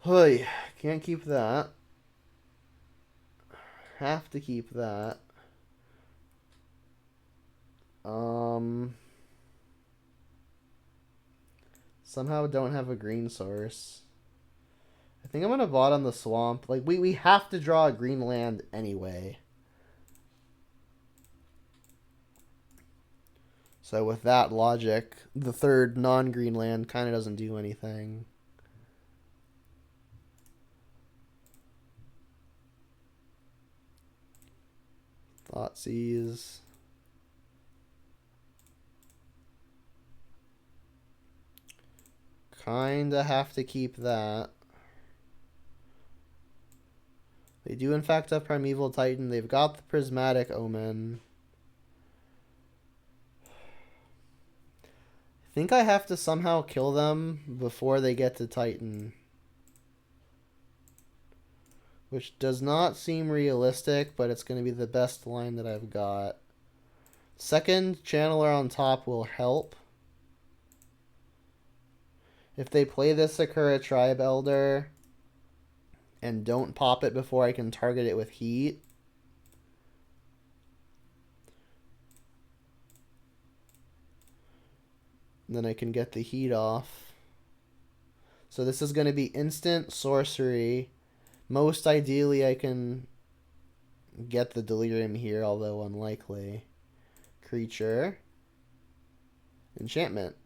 [SPEAKER 1] Hey, can't keep that. Have to keep that. Somehow don't have a green source. I think I'm gonna bottom the swamp. Like we have to draw a green land anyway. So with that logic, the third non-green land kind of doesn't do anything. Thoughtseize. Kinda have to keep that. They do in fact have Primeval Titan. They've got the Prismatic Omen. I think I have to somehow kill them before they get to Titan. Which does not seem realistic, but it's going to be the best line that I've got. Second Channeler on top will help. If they play this Sakura Tribe Elder and don't pop it before I can target it with heat, then I can get the heat off. So this is going to be instant sorcery. Most ideally I can get the delirium here, although unlikely. Creature. Enchantment.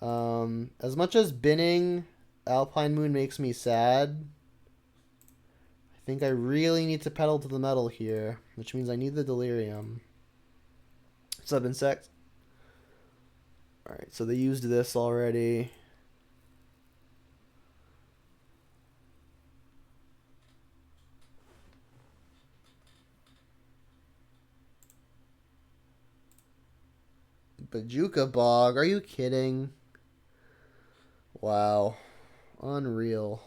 [SPEAKER 1] As much as binning Alpine Moon makes me sad, I think I really need to pedal to the metal here, which means I need the delirium. Sub insect. Alright, so they used this already. Bajuka Bog, are you kidding? Wow. Unreal.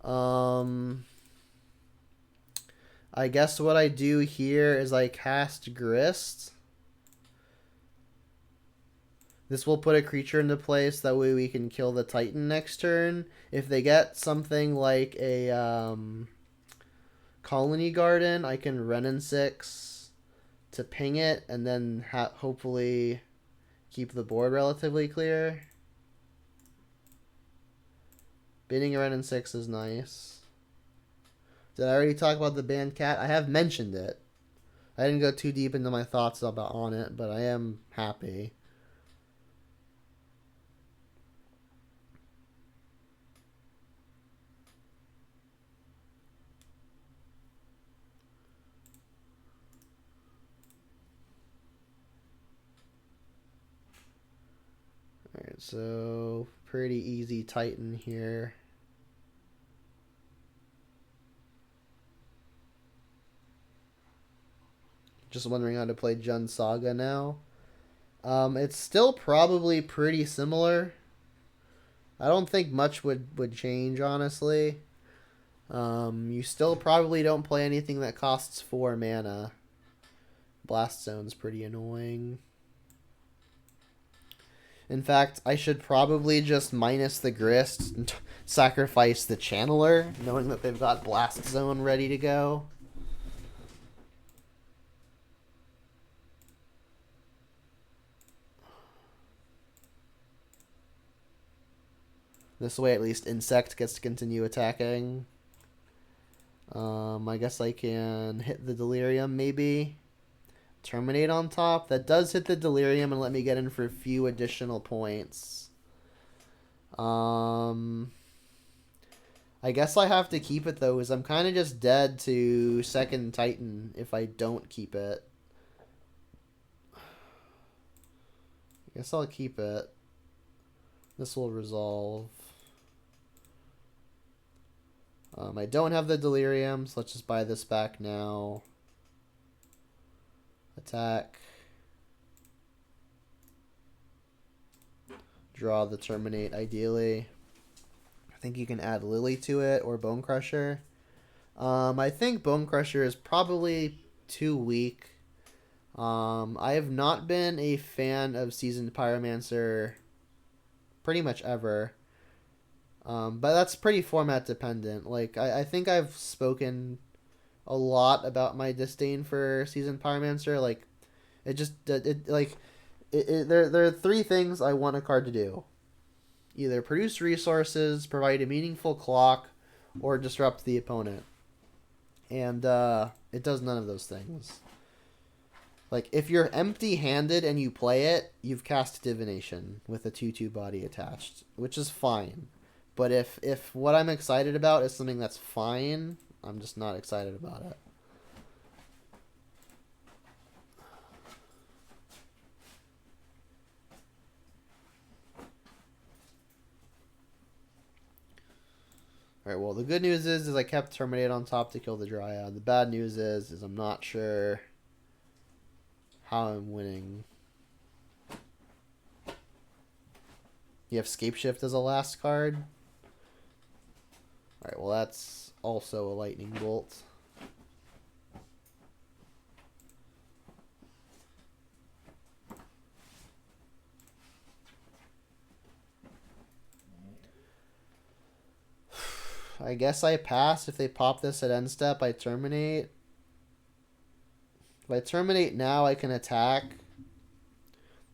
[SPEAKER 1] I guess what I do here is I cast Grist. This will put a creature into place, that way we can kill the Titan next turn. If they get something like a Colony Garden, I can Renin 6 to ping it, and then hopefully keep the board relatively clear. Binning a Renin 6 is nice. Did I already talk about the banned cat? I have mentioned it. I didn't go too deep into my thoughts on it, but I am happy. Alright, so pretty easy Titan here. Just wondering how to play Jund Saga now. It's still probably pretty similar. I don't think much would change, honestly. You still probably don't play anything that costs 4 mana. Blast Zone's pretty annoying. In fact, I should probably just minus the Grist and sacrifice the Channeler, knowing that they've got Blast Zone ready to go. This way, at least Insect gets to continue attacking. I guess I can hit the Delirium, maybe. Terminate on top. That does hit the Delirium and let me get in for a few additional points. I guess I have to keep it, though, because I'm kind of just dead to second Titan if I don't keep it. I guess I'll keep it. This will resolve. I don't have the Delirium, so let's just buy this back now. Attack. Draw the Terminate, ideally. I think you can add Lily to it, or Bone Crusher. I think Bone Crusher is probably too weak. I have not been a fan of Seasoned Pyromancer pretty much ever. But that's pretty format dependent. Like, I think I've spoken a lot about my disdain for Seasoned Pyromancer. Like, there are three things I want a card to do: either produce resources, provide a meaningful clock, or disrupt the opponent. And it does none of those things. Like, if you're empty-handed and you play it, you've cast Divination with a 2/2 body attached, which is fine. But if what I'm excited about is something that's fine, I'm just not excited about it. Alright, well, the good news is I kept Terminate on top to kill the Dryad. The bad news is I'm not sure how I'm winning. You have Scapeshift as a last card. Alright, well, that's also a Lightning Bolt. I guess I pass. If they pop this at end step, I terminate. If I terminate now, I can attack.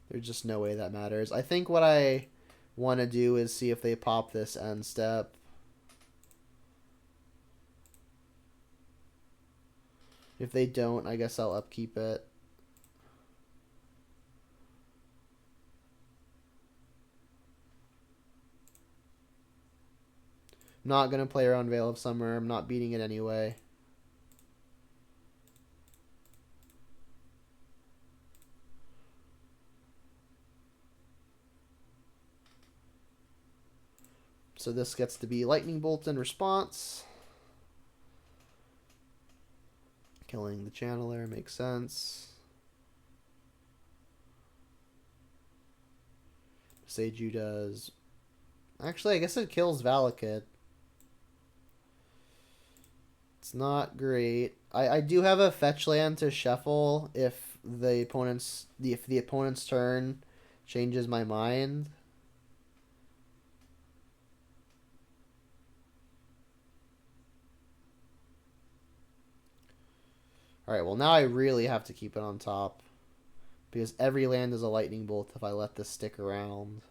[SPEAKER 1] There's just no way that matters. I think what I want to do is see if they pop this end step. If they don't, I guess I'll upkeep it. Not going to play around Veil of Summer. I'm not beating it anyway. So this gets to be Lightning Bolt in response. Killing the Channeler makes sense. Seiju does... Actually, I guess it kills Valakut. It's not great. I do have a fetch land to shuffle if the opponent's turn changes my mind. Alright, well now I really have to keep it on top. Because every land is a Lightning Bolt if I let this stick around.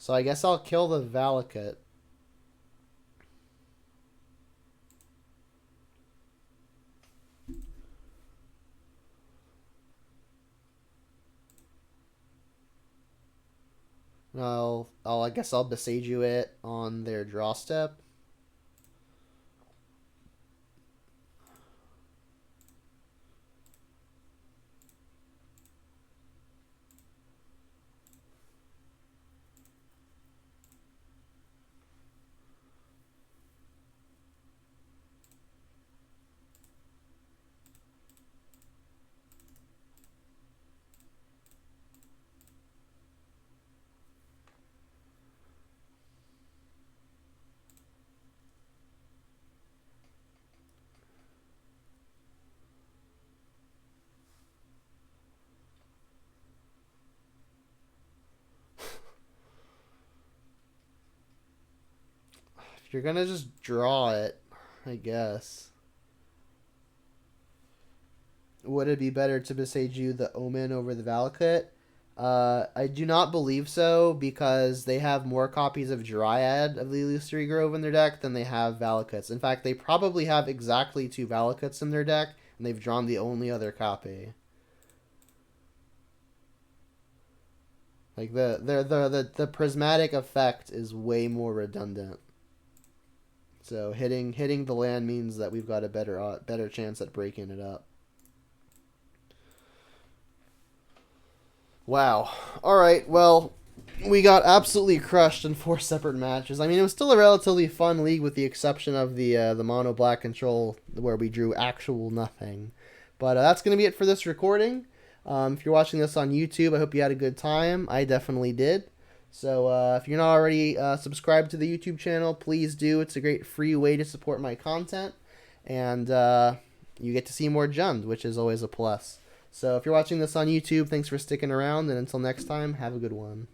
[SPEAKER 1] So I guess I'll kill the Valakut. I guess I'll Beseiju it on their draw step. You're gonna just draw it, I guess. Would it be better to Beseiju the Omen over the Valakut? I do not believe so, because they have more copies of Dryad of the Illusory Grove in their deck than they have Valakuts. In fact, they probably have exactly 2 Valakuts in their deck, and they've drawn the only other copy. Like, the prismatic effect is way more redundant. So hitting the land means that we've got a better chance at breaking it up. Wow. All right. Well, we got absolutely crushed in 4 separate matches. I mean, it was still a relatively fun league with the exception of the mono black control where we drew actual nothing. But that's going to be it for this recording. If you're watching this on YouTube, I hope you had a good time. I definitely did. So if you're not already subscribed to the YouTube channel, please do. It's a great free way to support my content. And you get to see more Jund, which is always a plus. So if you're watching this on YouTube, thanks for sticking around. And until next time, have a good one.